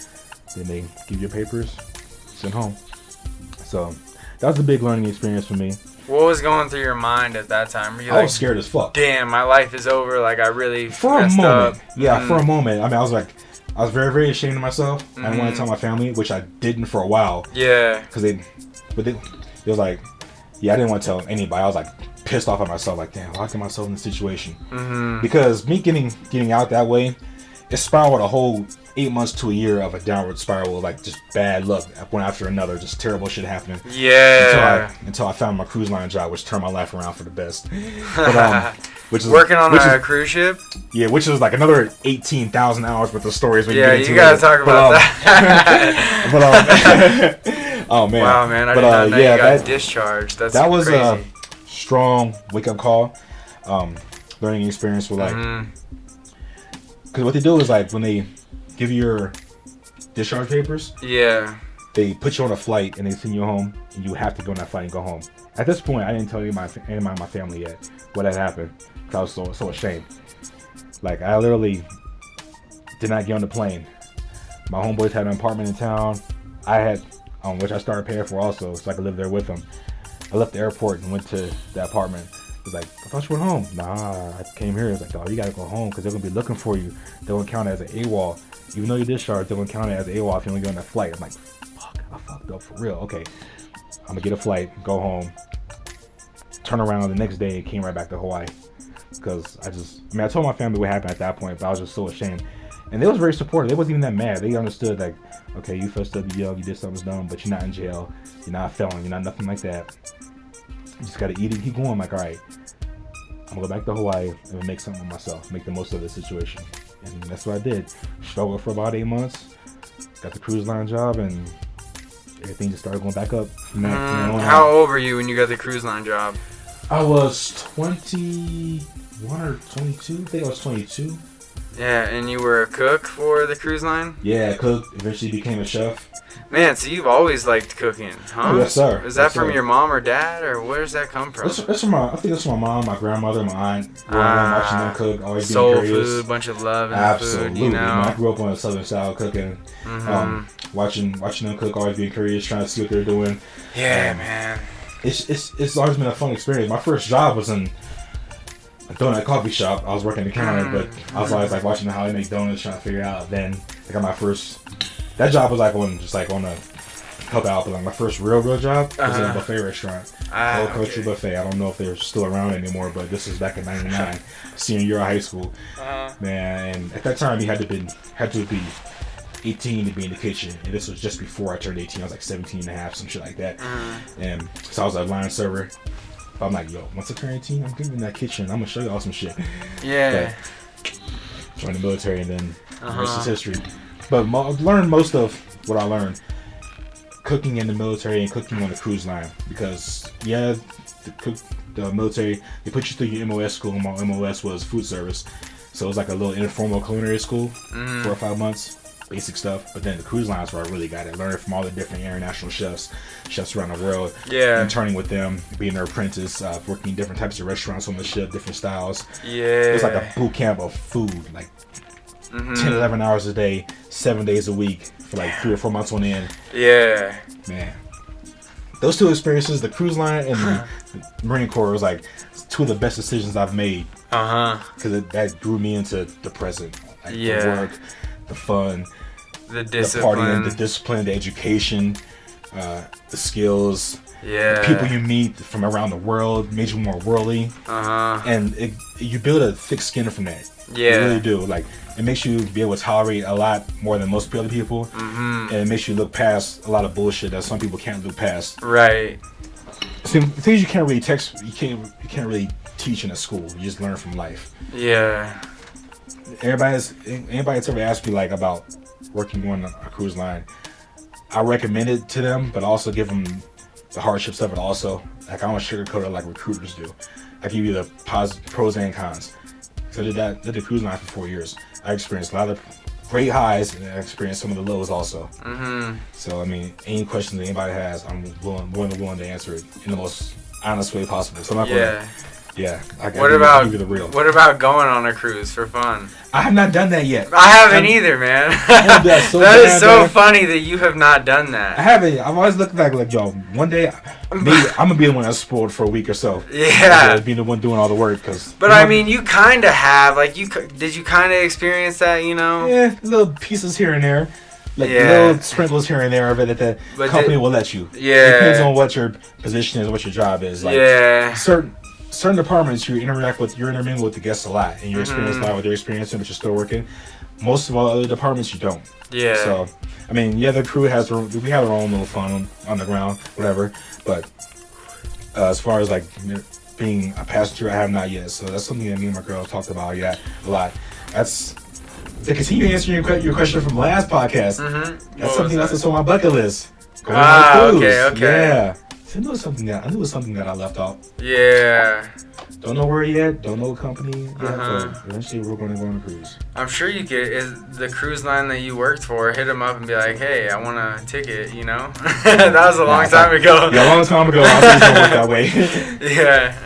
Then they give you papers, send home. So that was a big learning experience for me. What was going through your mind at that time? Were you I was scared as fuck. Damn, my life is over. Like I really for messed a moment. Up. Yeah, for a moment. I mean, I was very, very ashamed of myself. I didn't want to tell my family, which I didn't for a while. Yeah. Because they was like, yeah, I didn't want to tell anybody. I was like pissed off at myself. Like, damn, how I get myself in this situation? Because me getting out that way, it spiraled a whole 8 months to a year of a downward spiral, like just bad luck, one after another, just terrible shit happening. Yeah. Until I found my cruise line job, which turned my life around for the best. But, which is working on a cruise ship. Yeah, which is like another 18,000 hours worth of stories. When you gotta talk about that. Oh man. Wow, man, I did not know you got discharged. That was crazy. A strong wake up call, learning experience with like, because what they do is like when they give you your discharge papers. Yeah. They put you on a flight and they send you home, and you have to go on that flight and go home. At this point, I didn't tell any of my family yet what had happened because I was so ashamed. Like I literally did not get on the plane. My homeboys had an apartment in town. I had, which I started paying for also, so I could live there with them. I left the airport and went to the apartment. It was like, I thought you went home. Nah, I came here. It's like, oh, you gotta go home because they're gonna be looking for you. They're gonna count it as an AWOL. Even though you're discharged, they're gonna count it as an AWOL if you only go on that flight. I'm like, fuck, I fucked up for real. Okay, I'm gonna get a flight, go home. turned around the next day and came right back to Hawaii. Because I told my family what happened at that point, but I was just so ashamed. And they was very supportive. They wasn't even that mad. They understood, like, okay, you fessed up, you did something dumb, but you're not in jail. You're not a felon. You're not nothing like that. You just got to eat it and keep going. I'm like, all right, I'm going to go back to Hawaii and make something of myself, make the most of the situation. And that's what I did. Struggled for about 8 months, got the cruise line job, and everything just started going back up. From that on How old were you when you got the cruise line job? I was 21 or 22. I think I was 22. Yeah, and you were a cook for the cruise line? Yeah, cook. Eventually became a chef. Man, so you've always liked cooking, huh? Oh, yes, sir. Is that from your mom or dad, or where does that come from? It's from I think it's from my mom, my grandmother, my aunt. Growing up watching them cook, always being soul curious. Food, bunch of love in Absolutely. the food, you know? I grew up on a southern style cooking. Watching them cook, always being curious, trying to see what they're doing. Yeah, man. It's always been a fun experience. My first job was in a donut coffee shop. I was working the counter, but I was always like watching how they make donuts, trying to figure out. Then I got my first. That job was like on a help out, but like my first real job was in a buffet restaurant. Culture buffet. I don't know if they're still around anymore, but this was back in '99, senior year of high school. Man, and at that time you had to be 18 to be in the kitchen, and this was just before I turned 18. I was like 17 and a half, some shit like that. And so I was a line server. But I'm like, yo, once I turn 18, I'm getting in that kitchen. I'm gonna show y'all some shit. Yeah. Joined the military, and then the rest is history. But learned most of what I learned cooking in the military and cooking on the cruise line, because the military, they put you through your MOS school. My MOS was food service, so it was like a little informal culinary school, 4 or 5 months. Basic stuff, but then the cruise lines where I really got it. Learning from all the different international chefs around the world. Yeah. Interning with them, being their apprentice, working in different types of restaurants on the ship, different styles. Yeah. It was like a boot camp of food, like 10, 11 hours a day, 7 days a week for like 3 or 4 months on end. Yeah. Man. Those two experiences, the cruise line and the Marine Corps, was like two of the best decisions I've made. Because that grew me into the present. Like the work, the fun, the discipline, the partying, the discipline, the education, the skills, the people you meet from around the world made you more worldly, and you build a thick skin from that. You really do. Like, it makes you be able to tolerate a lot more than most other people, and it makes you look past a lot of bullshit that some people can't look past. Right. See, things you can't really you can't really teach in a school. You just learn from life. Yeah. Anybody that's ever asked me like about working on a cruise line, I recommend it to them, but also give them the hardships of it also. Like, I don't sugarcoat it like recruiters do. I give you the pros and cons. So I did the cruise line for 4 years. I experienced a lot of great highs, and I experienced some of the lows also. So, I mean, any questions that anybody has, I'm willing to answer it in the most honest way possible. So I'm not gonna, I'll give you the real. What about going on a cruise for fun? I have not done that yet. I haven't either, man. That is so funny that you have not done that. I haven't. I've always looked back like, yo, one day, maybe I'm gonna be the one that's spoiled for a week or so. Yeah. Being the one doing all the work, But I mean, you kind of have. Like, did you kind of experience that? You know? Yeah, little pieces here and there. Like little sprinkles here and there of it that the company will let you. Yeah. It depends on what your position is, what your job is. Like, certain departments you intermingle with the guests a lot, and you experience a lot what they're experiencing, but you're still working. Most of all other departments you don't. Yeah. So, I mean, the crew we have our own little fun on the ground, whatever. But as far as like being a passenger, I have not yet. So that's something that me and my girl talked about a lot. That's to continue answering your question from last podcast. That's something that's on my bucket list. Going on a cruise. Okay. Yeah. I knew it was something that I left off. Yeah. Don't know where yet. Don't know what company yet. But eventually we're going to go on a cruise. I'm sure you could. Is the cruise line that you worked for, hit them up and be like, "Hey, I want a ticket." You know, that was a long time ago. Yeah, a long time ago. I was going to work that way. Yeah.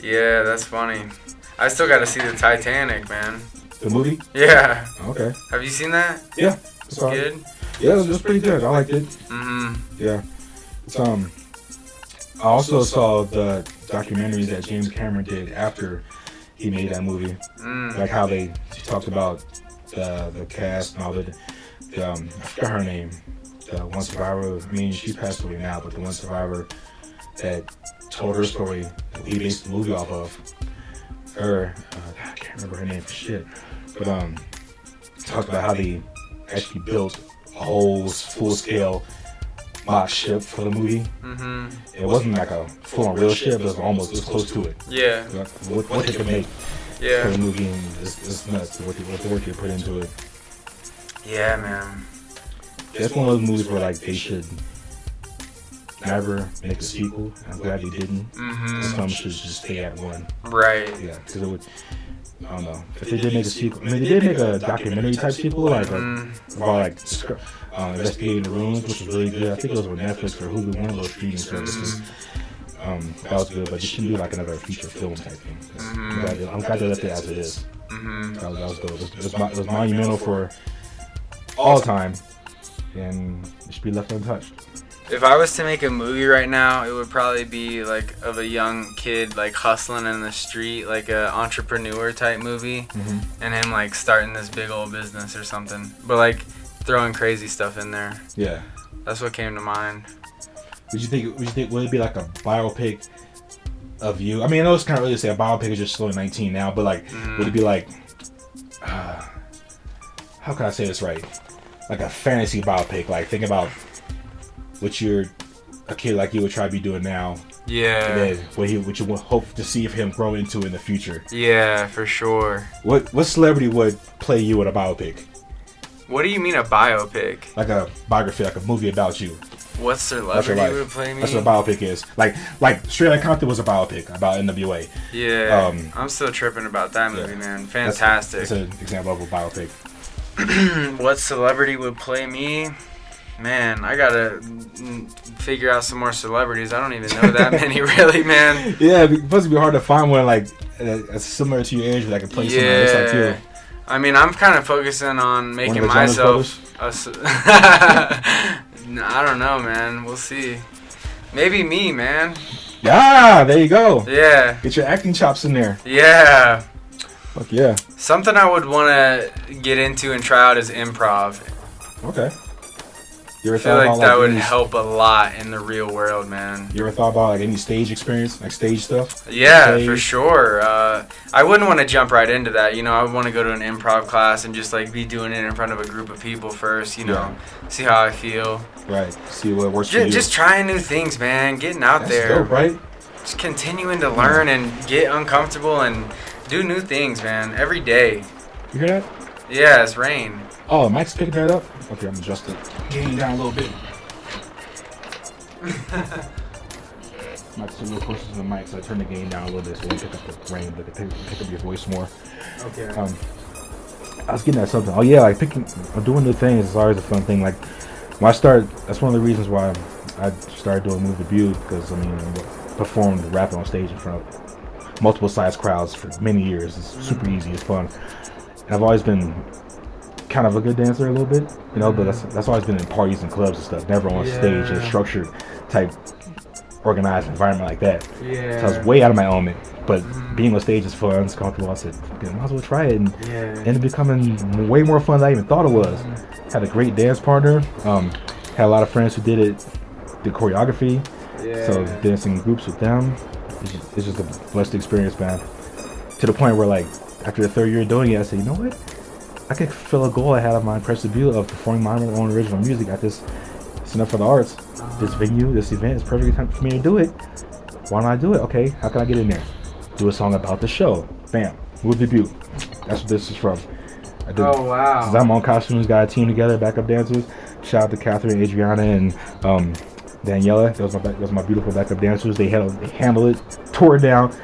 Yeah, that's funny. I still got to see the Titanic, man. The movie? Yeah. Okay. Have you seen that? Yeah. It's good. Yeah, it was pretty good. I liked it. Yeah. It's I also saw the documentaries that James Cameron did after he made that movie, like how he talked about the cast and all the I forgot her name, the one survivor. I mean, she's passed away now, but the one survivor that told her story. He based the movie off of her. I can't remember her name for shit, but talked about how they actually built a whole full-scale mock ship for the movie. Mm-hmm. It wasn't like a full-on real ship, but it was close to it. Yeah. What they could make for the movie, and it's nuts what the work they put into it. Yeah, man. It's one of those movies where like they should never make a sequel. I'm glad they didn't. Mm-hmm. Some should just stay at one. Right. Yeah, because it would. I don't know. If they did make a sequel, I mean, they did make a documentary type sequel, like about like investigating the ruins, which was really good. I think it was on Netflix or Hulu, one of those streaming services. That was good, but you shouldn't do like another feature film type thing. I'm glad they left it as it is. That was good. It was monumental for all time, and it should be left untouched. If I was to make a movie right now, it would probably be like of a young kid like hustling in the street, like a entrepreneur type movie, and him like starting this big old business or something. But like throwing crazy stuff in there. Yeah, that's what came to mind. Would you think would it be like a biopic of you? I mean, I know it's kind of really to say a biopic is just slowly 19 now, but like, would it be like, how can I say this right? Like a fantasy biopic. Like think about what you're a kid like you would try to be doing now. Yeah. And then what you would hope to see of him grow into in the future. Yeah, for sure. What celebrity would play you in a biopic? What do you mean a biopic? Like a biography, like a movie about you. What celebrity would play me? That's what a biopic is. Like Straight Outta Compton was a biopic about NWA. Yeah. I'm still tripping about that movie, man. Fantastic. That's an example of a biopic. What celebrity would play me? Man, I gotta figure out some more celebrities. I don't even know that many, really, man. Yeah, it's supposed to be hard to find one like similar to your age that can play someone just like you. I mean, I'm kind of focusing on making myself. I don't know, man. We'll see. Maybe me, man. Yeah, there you go. Yeah. Get your acting chops in there. Yeah. Fuck yeah. Something I would want to get into and try out is improv. Okay. I feel like that would help a lot in the real world, man. You ever thought about like any stage experience, like stage stuff? Yeah, for sure. I wouldn't want to jump right into that. You know, I would want to go to an improv class and just like be doing it in front of a group of people first. You know, see how I feel. Right. See what works for you. Just trying new things, man. Getting out there. Dope, right? Just continuing to learn and get uncomfortable and do new things, man. Every day. You hear that? Yeah, it's rain. Oh, the mic's picking that up? Okay, I'm adjusting. Gain down a little bit. Mic's a little closer to the mic, so I turn the gain down a little bit so we can pick up the rain, but pick up your voice more. Okay. I was getting at something. Oh yeah, like doing new things is always a fun thing. Like when I started, that's one of the reasons why I started doing Move the View, because I mean, performed rapping on stage in front of multiple size crowds for many years. It's super easy, it's fun, and I've always been kind of a good dancer a little bit, you know, but that's always been in parties and clubs and stuff, never on stage in a structured type organized environment like that. So I was way out of my element, but being on stage is fun, it's comfortable. I said, I might as well try it, and ended up becoming way more fun than I even thought it was. Had a great dance partner, had a lot of friends who did choreography, so dancing in groups with them, it's just a blessed experience, man. To the point where like after the third year doing it, I said, you know what? I could fulfill a goal I had on my Crestview of performing my own original music at this Center for the Arts. This venue, this event is perfect time for me to do it. Why don't I do it? Okay, how can I get in there? Do a song about the show. Bam. Move the View. That's what this is from. Oh, wow. Since I'm on costumes, got a team together, backup dancers. Shout out to Catherine, Adriana, and Daniela. Those are my beautiful backup dancers. They handled it, tore it down,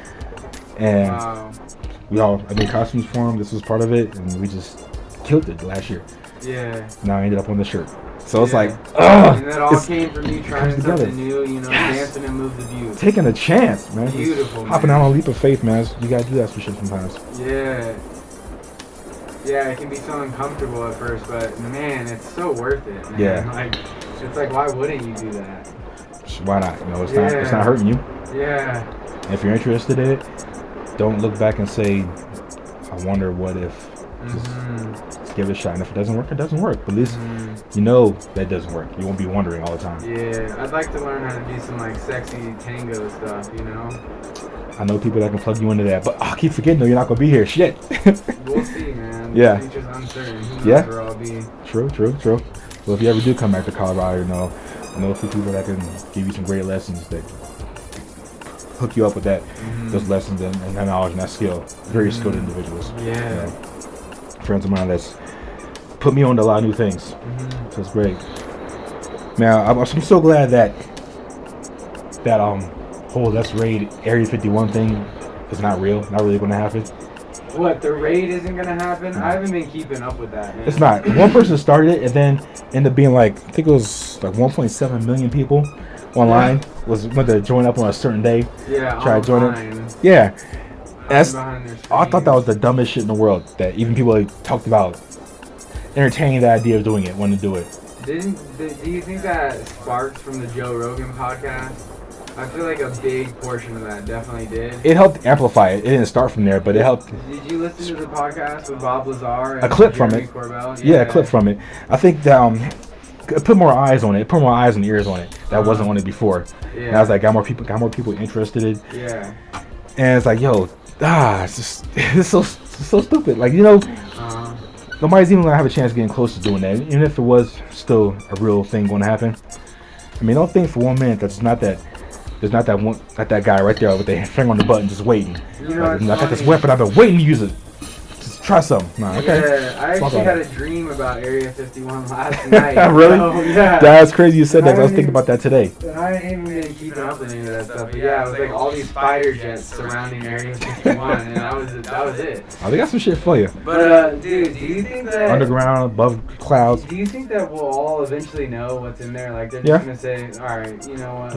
and I made costumes for them. This was part of it, and we just killed it last year. Yeah. Now I ended up on the shirt. So it's like, and that all came from you trying something new, you know, dancing and Move the View. Taking a chance, man. Beautiful, man. Hopping out on a leap of faith, man. You gotta do that some shit sometimes. Yeah. Yeah, it can be so uncomfortable at first, but man, it's so worth it, man. Yeah. Like, it's like, why wouldn't you do that? Why not? You know, it's not hurting you. Yeah. And if you're interested in it, don't look back and say, I wonder what if. Just give it a shot. And if it doesn't work, it doesn't work. But at least you know that doesn't work. You won't be wondering all the time. Yeah, I'd like to learn how to do some like sexy tango stuff, you know? I know people that can plug you into that, but I keep forgetting though, you're not gonna be here. Shit. We'll see, man. Yeah. The future's uncertain. Who knows where I'll be. True. Well, if you ever do come back to Colorado, I know a few people that can give you some great lessons that hook you up with that, those lessons and that knowledge and that skill. Very skilled individuals. Yeah. Friends of mine that's put me on to a lot of new things. So it's great. Now, I'm so glad that whole Let's Raid Area 51 thing is not really going to happen. What, the raid isn't going to happen? I haven't been keeping up with that, man. It's not. One person started it and then ended up being like, I think it was like 1.7 million people online went to join up on a certain day. Yeah, try to join it. Yeah. I thought that was the dumbest shit in the world. That even people like, talked about entertaining the idea of doing it, wanting to do it. Do you think that sparked from the Joe Rogan podcast? I feel like a big portion of that definitely did. It helped amplify it. It didn't start from there, but it helped. Did you listen to the podcast with Bob Lazar and a clip from Jeremy it? Corbell? Yeah, a clip from it. I think that it put more eyes on it. It put more eyes and ears on it. That wasn't on it before. Yeah. And I was like, got more people interested in it. Yeah. And it's like, yo, it's so stupid. Like, nobody's even gonna have a chance of getting close to doing that, even if it was still a real thing going to happen. I mean, don't think for 1 minute that's not that. There's not that guy right there with their finger on the button just waiting. I got this weapon. I've been waiting to use it. Just try something. Nah, okay. Yeah, I actually had a dream about Area 51 last night. Really? So, yeah. That's crazy you said that. I was thinking about that today. I ain't even been keeping up with any of that stuff. But yeah, it was like all these fighter jets surrounding Area 51, and that was it. Oh, they got some shit for you. But dude, do you think that underground, above clouds? Do you think that we'll all eventually know what's in there? Like they're just gonna say, all right, you know what,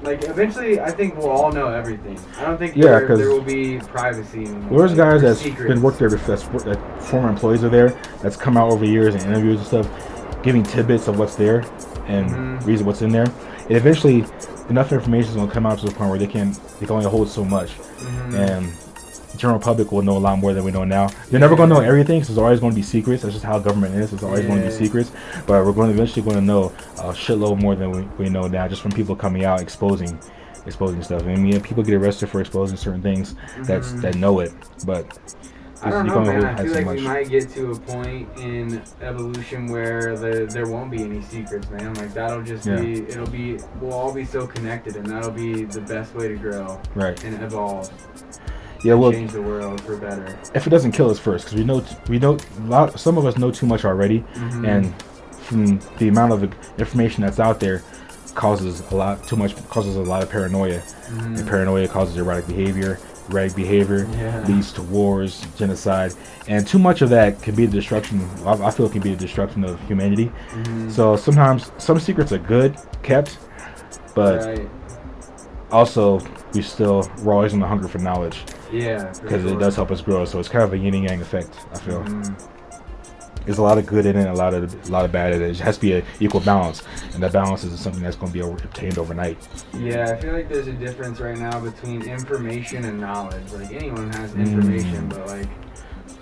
Like eventually, I think we'll all know everything. I don't think there will be privacy anymore. There's guys that's been worked there before, that former employees are there, that's come out over years in interviews and stuff, giving tidbits of what's there and reason what's in there. And eventually, enough information is going to come out to the point where they can only hold so much, and the general public will know a lot more than we know now. They're never going to know everything, so there's always going to be secrets. That's just how government is. There's always going to be secrets, but we're eventually going to know a shitload more than we know now, just from people coming out exposing stuff. I mean, people get arrested for exposing certain things that know it, but I don't know, man. I feel like we might get to a point in evolution where there won't be any secrets, man. Like that'll just we'll all be so connected, and that'll be the best way to grow and evolve. Yeah, well, change the world for better. If it doesn't kill us first, because we know some of us know too much already, and from the amount of information that's out there, causes a lot of paranoia, and paranoia causes erratic behavior. Erratic behavior leads to wars, genocide, and too much of that can be the destruction. I feel it can be the destruction of humanity. So sometimes some secrets are good kept, but also we're always on the hunger for knowledge. Yeah, because it does help us grow. So it's kind of a yin and yang effect, I feel. There's a lot of good in it, a lot of bad in it. It has to be an equal balance, and that balance is something that's going to be obtained overnight. Yeah, I feel like there's a difference right now between information and knowledge. Like anyone has information, but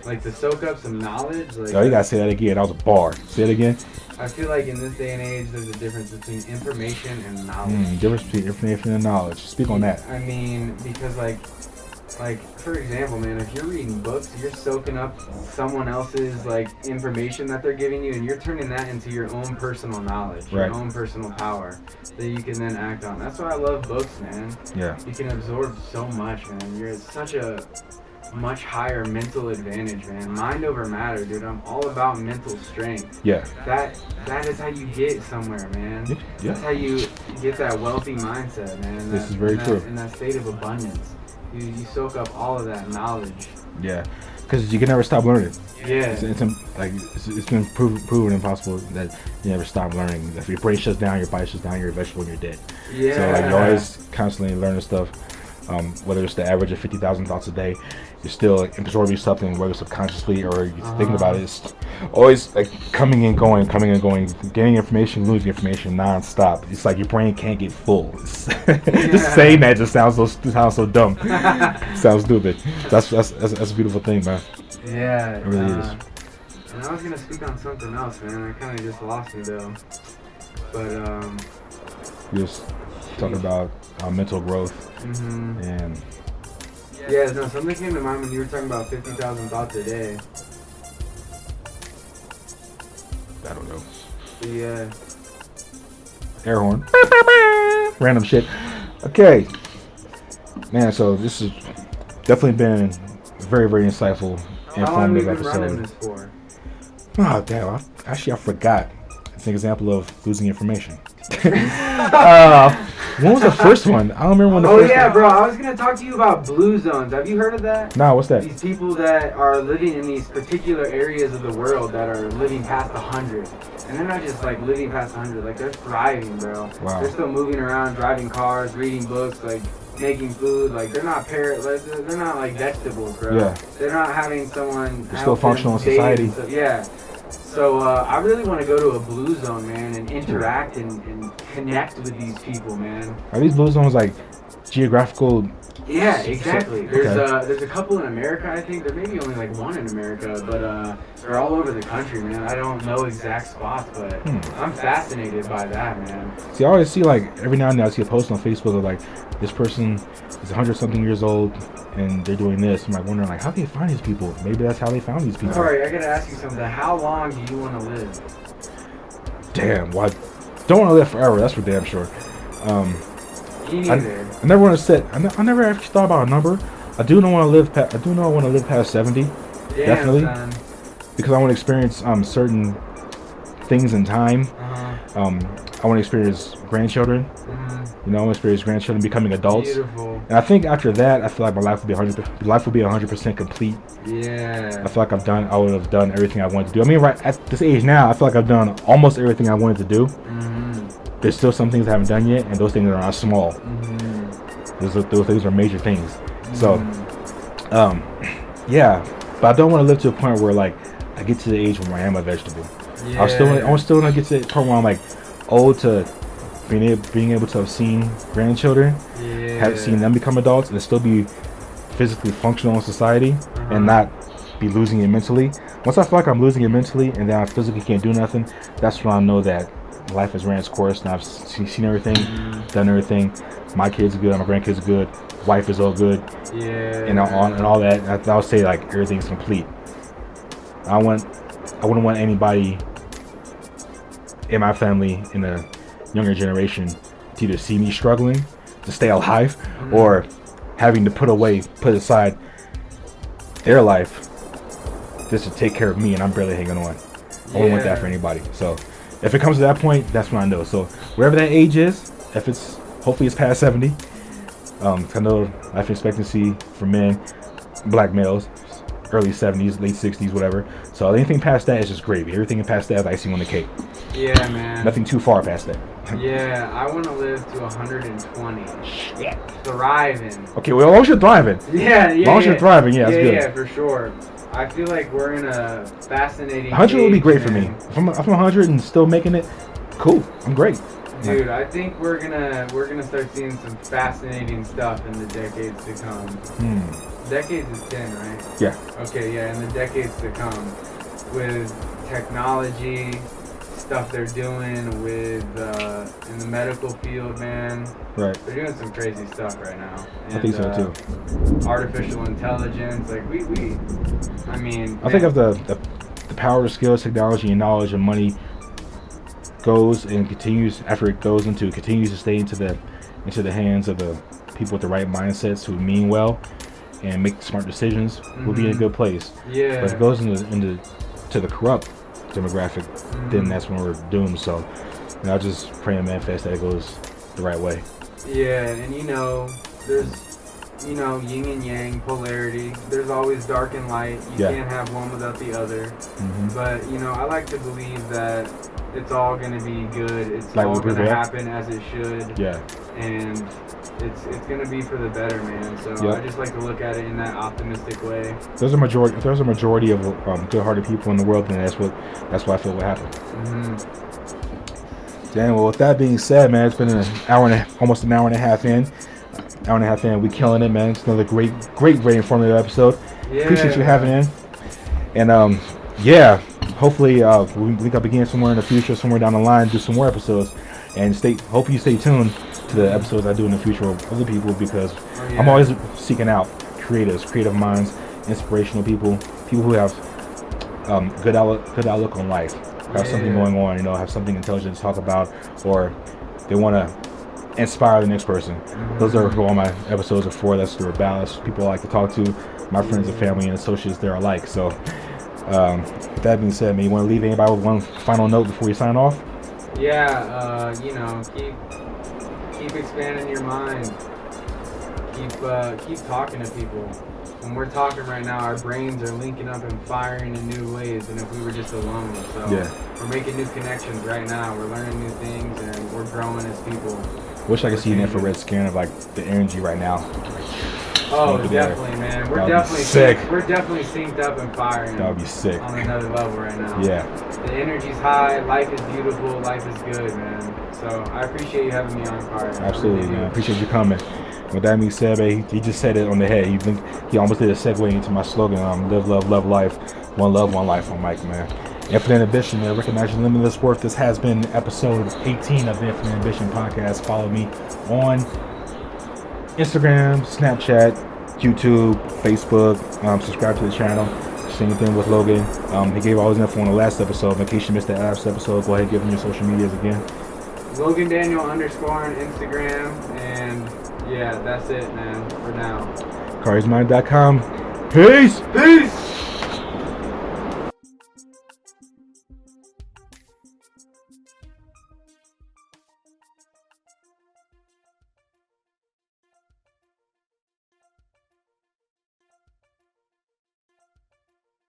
like to soak up some knowledge. Like, oh, you gotta say that again. That was a bar. Say it again. I feel like in this day and age, there's a difference between information and knowledge. Difference between information and knowledge. Speak on that. I mean, because like for example, man, if you're reading books, you're soaking up someone else's like information that they're giving you, and you're turning that into your own personal knowledge, your own personal power that you can then act on. That's why I love books, man. Yeah. You can absorb so much, man. You're at such a much higher mental advantage, man. Mind over matter, dude. I'm all about mental strength. Yeah. That is how you get somewhere, man. Yeah. That's how you get that wealthy mindset, man. This is very true. In that state of abundance. You soak up all of that knowledge. Yeah, because you can never stop learning. Yeah, it's been proven impossible that you never stop learning. If your brain shuts down, your body shuts down, you're a vegetable and you're dead. Yeah. So you're always constantly learning stuff. Whether it's the average of 50,000 thoughts a day, you're still absorbing something, whether subconsciously or you're thinking about it. It's always like coming and going, gaining information, losing information nonstop. It's like your brain can't get full. Just saying that just sounds so dumb. Sounds stupid. That's a beautiful thing, man. Yeah, it really is. And I was gonna speak on something else, man. I kind of just lost me though. But you're just talking about mental growth and. Yeah, no, something came to mind when you were talking about 50,000 thoughts a day. I don't know. Yeah. Air horn. Random shit. Okay. Man, so this has definitely been a very, very insightful, informative episode. How long have you been running this for? Oh, damn. I forgot. It's an example of losing information. When was the first one? I don't remember when the first one. Oh yeah, bro. I was gonna talk to you about blue zones. Have you heard of that? Nah, what's that? These people that are living in these particular areas of the world that are living past 100. And they're not just like living past 100, like they're thriving, bro. Wow. They're still moving around, driving cars, reading books, like making food. Like they're not they're not like vegetables, bro. Yeah. They're not having someone. They're still functional in society. Yeah. So I really want to go to a blue zone, man, and interact and connect with these people, man. Are these blue zones like geographical? Yeah, exactly. There's a couple in America, I think. There may be only like one in America, but they're all over the country, man. I don't know exact spots, but I'm fascinated by that, man. See, I always see like every now and then I see a post on Facebook of like this person is 100-something years old and they're doing this. I'm like wondering like how do they find these people? Maybe that's how they found these people. Alright, I gotta ask you something. How long do you want to live? Damn, well, I don't want to live forever. That's for damn sure. Me neither. I never want to set. I never actually thought about a number. I do know I want to live. I do know I want to live past 70. Damn, definitely, son. Because I want to experience certain things in time. I want to experience grandchildren. You know, I want to experience grandchildren becoming adults. Beautiful. And I think after that, I feel like my life will be 100% complete. Yeah. I feel like I would have done everything I wanted to do. I mean, right at this age now, I feel like I've done almost everything I wanted to do. There's still some things I haven't done yet, and those things are not small. Those things are major things. So, yeah, but I don't want to live to a point where like I get to the age where I am a vegetable. Yeah. I still want to get to the point where I'm like old to being able to have seen grandchildren, have seen them become adults, and still be physically functional in society, and not be losing it mentally. Once I feel like I'm losing it mentally, and then I physically can't do nothing, that's when I know that life has ran its course, and I've seen everything, done everything. My kids are good, my grandkids are good, wife is all good, and all that. I would say like everything's complete. I wouldn't want anybody in my family in the younger generation to either see me struggling to stay alive or having to put aside their life just to take care of me, and I'm barely hanging on. I wouldn't want that for anybody. So if it comes to that point, that's when I know. So wherever that age is, if it's hopefully it's past 70. I know life expectancy for men, black males, early 70s, late 60s, whatever. So anything past that is just gravy. Everything past that is icing on the cake. Yeah, man. Nothing too far past that. Yeah, I want to live to 120. Shit. Thriving. Okay, well, as long as you're thriving. Yeah. As long as you're thriving, that's good. Yeah, for sure. I feel like we're in a fascinating 100 would be great for me. If I'm 100 and still making it, cool. I'm great. Dude, I think we're gonna start seeing some fascinating stuff in the decades to come. Decades is 10, right? Yeah. Okay, yeah, in the decades to come, with technology, stuff they're doing with in the medical field, man. Right. They're doing some crazy stuff right now. And, I think so too. Artificial intelligence, like I think of the power, skills, technology, and knowledge and money goes and continues to stay into the hands of the people with the right mindsets who mean well and make smart decisions. We'll be in a good place. Yeah. But if it goes into the corrupt demographic, then that's when we're doomed. So I just pray and manifest that it goes the right way. Yeah, and there's yin and yang, polarity. There's always dark and light. You can't have one without the other. But I like to believe that it's all gonna be good. It's like all gonna happen as it should. Yeah. And it's gonna be for the better, man. So I just like to look at it in that optimistic way. If there's a majority of good-hearted people in the world, then that's what I feel will happen. Damn. Well, with that being said, man, it's been almost an hour and a half in. We killing it, man. It's another great informative episode. Yeah. Appreciate you having in. And hopefully we can begin somewhere in the future, somewhere down the line, do some more episodes. And hope you stay tuned to the episodes I do in the future of other people, because I'm always seeking out creative minds, inspirational people who have good outlook on life, have something going on, have something intelligent to talk about, or they want to inspire the next person. Those are who all my episodes are for. That's the balance. People I like to talk to, my friends and family and associates, they're alike. So with that being said, man, you want to leave anybody with one final note before you sign off? Yeah, keep expanding your mind. Keep talking to people. When we're talking right now, our brains are linking up and firing in new ways than if we were just alone. So we're making new connections right now. We're learning new things, and we're growing as people. Wish I could see an infrared scan of like the energy right now. Oh, definitely, man. We're definitely sick. We're definitely synced up and firing. That would be sick. On another level right now. Yeah. The energy's high. Life is beautiful. Life is good, man. So I appreciate you having me on, Khari. Absolutely, man. Appreciate you coming. With that being said, man, he just said it on the head. He almost did a segue into my slogan, live, love life. One love, one life on Mike, man. Infinite Ambition, man. Recognize your limitless worth. This has been episode 18 of the Infinite Ambition podcast. Follow me on Instagram, Snapchat, YouTube, Facebook. Subscribe to the channel. Same thing with Logan. He gave all his info on the last episode. In case you missed the last episode, go ahead and give him your social medias again. Logan Daniel _ on Instagram, and yeah, that's it, man, for now. Chari'sMind.com. Peace! Peace!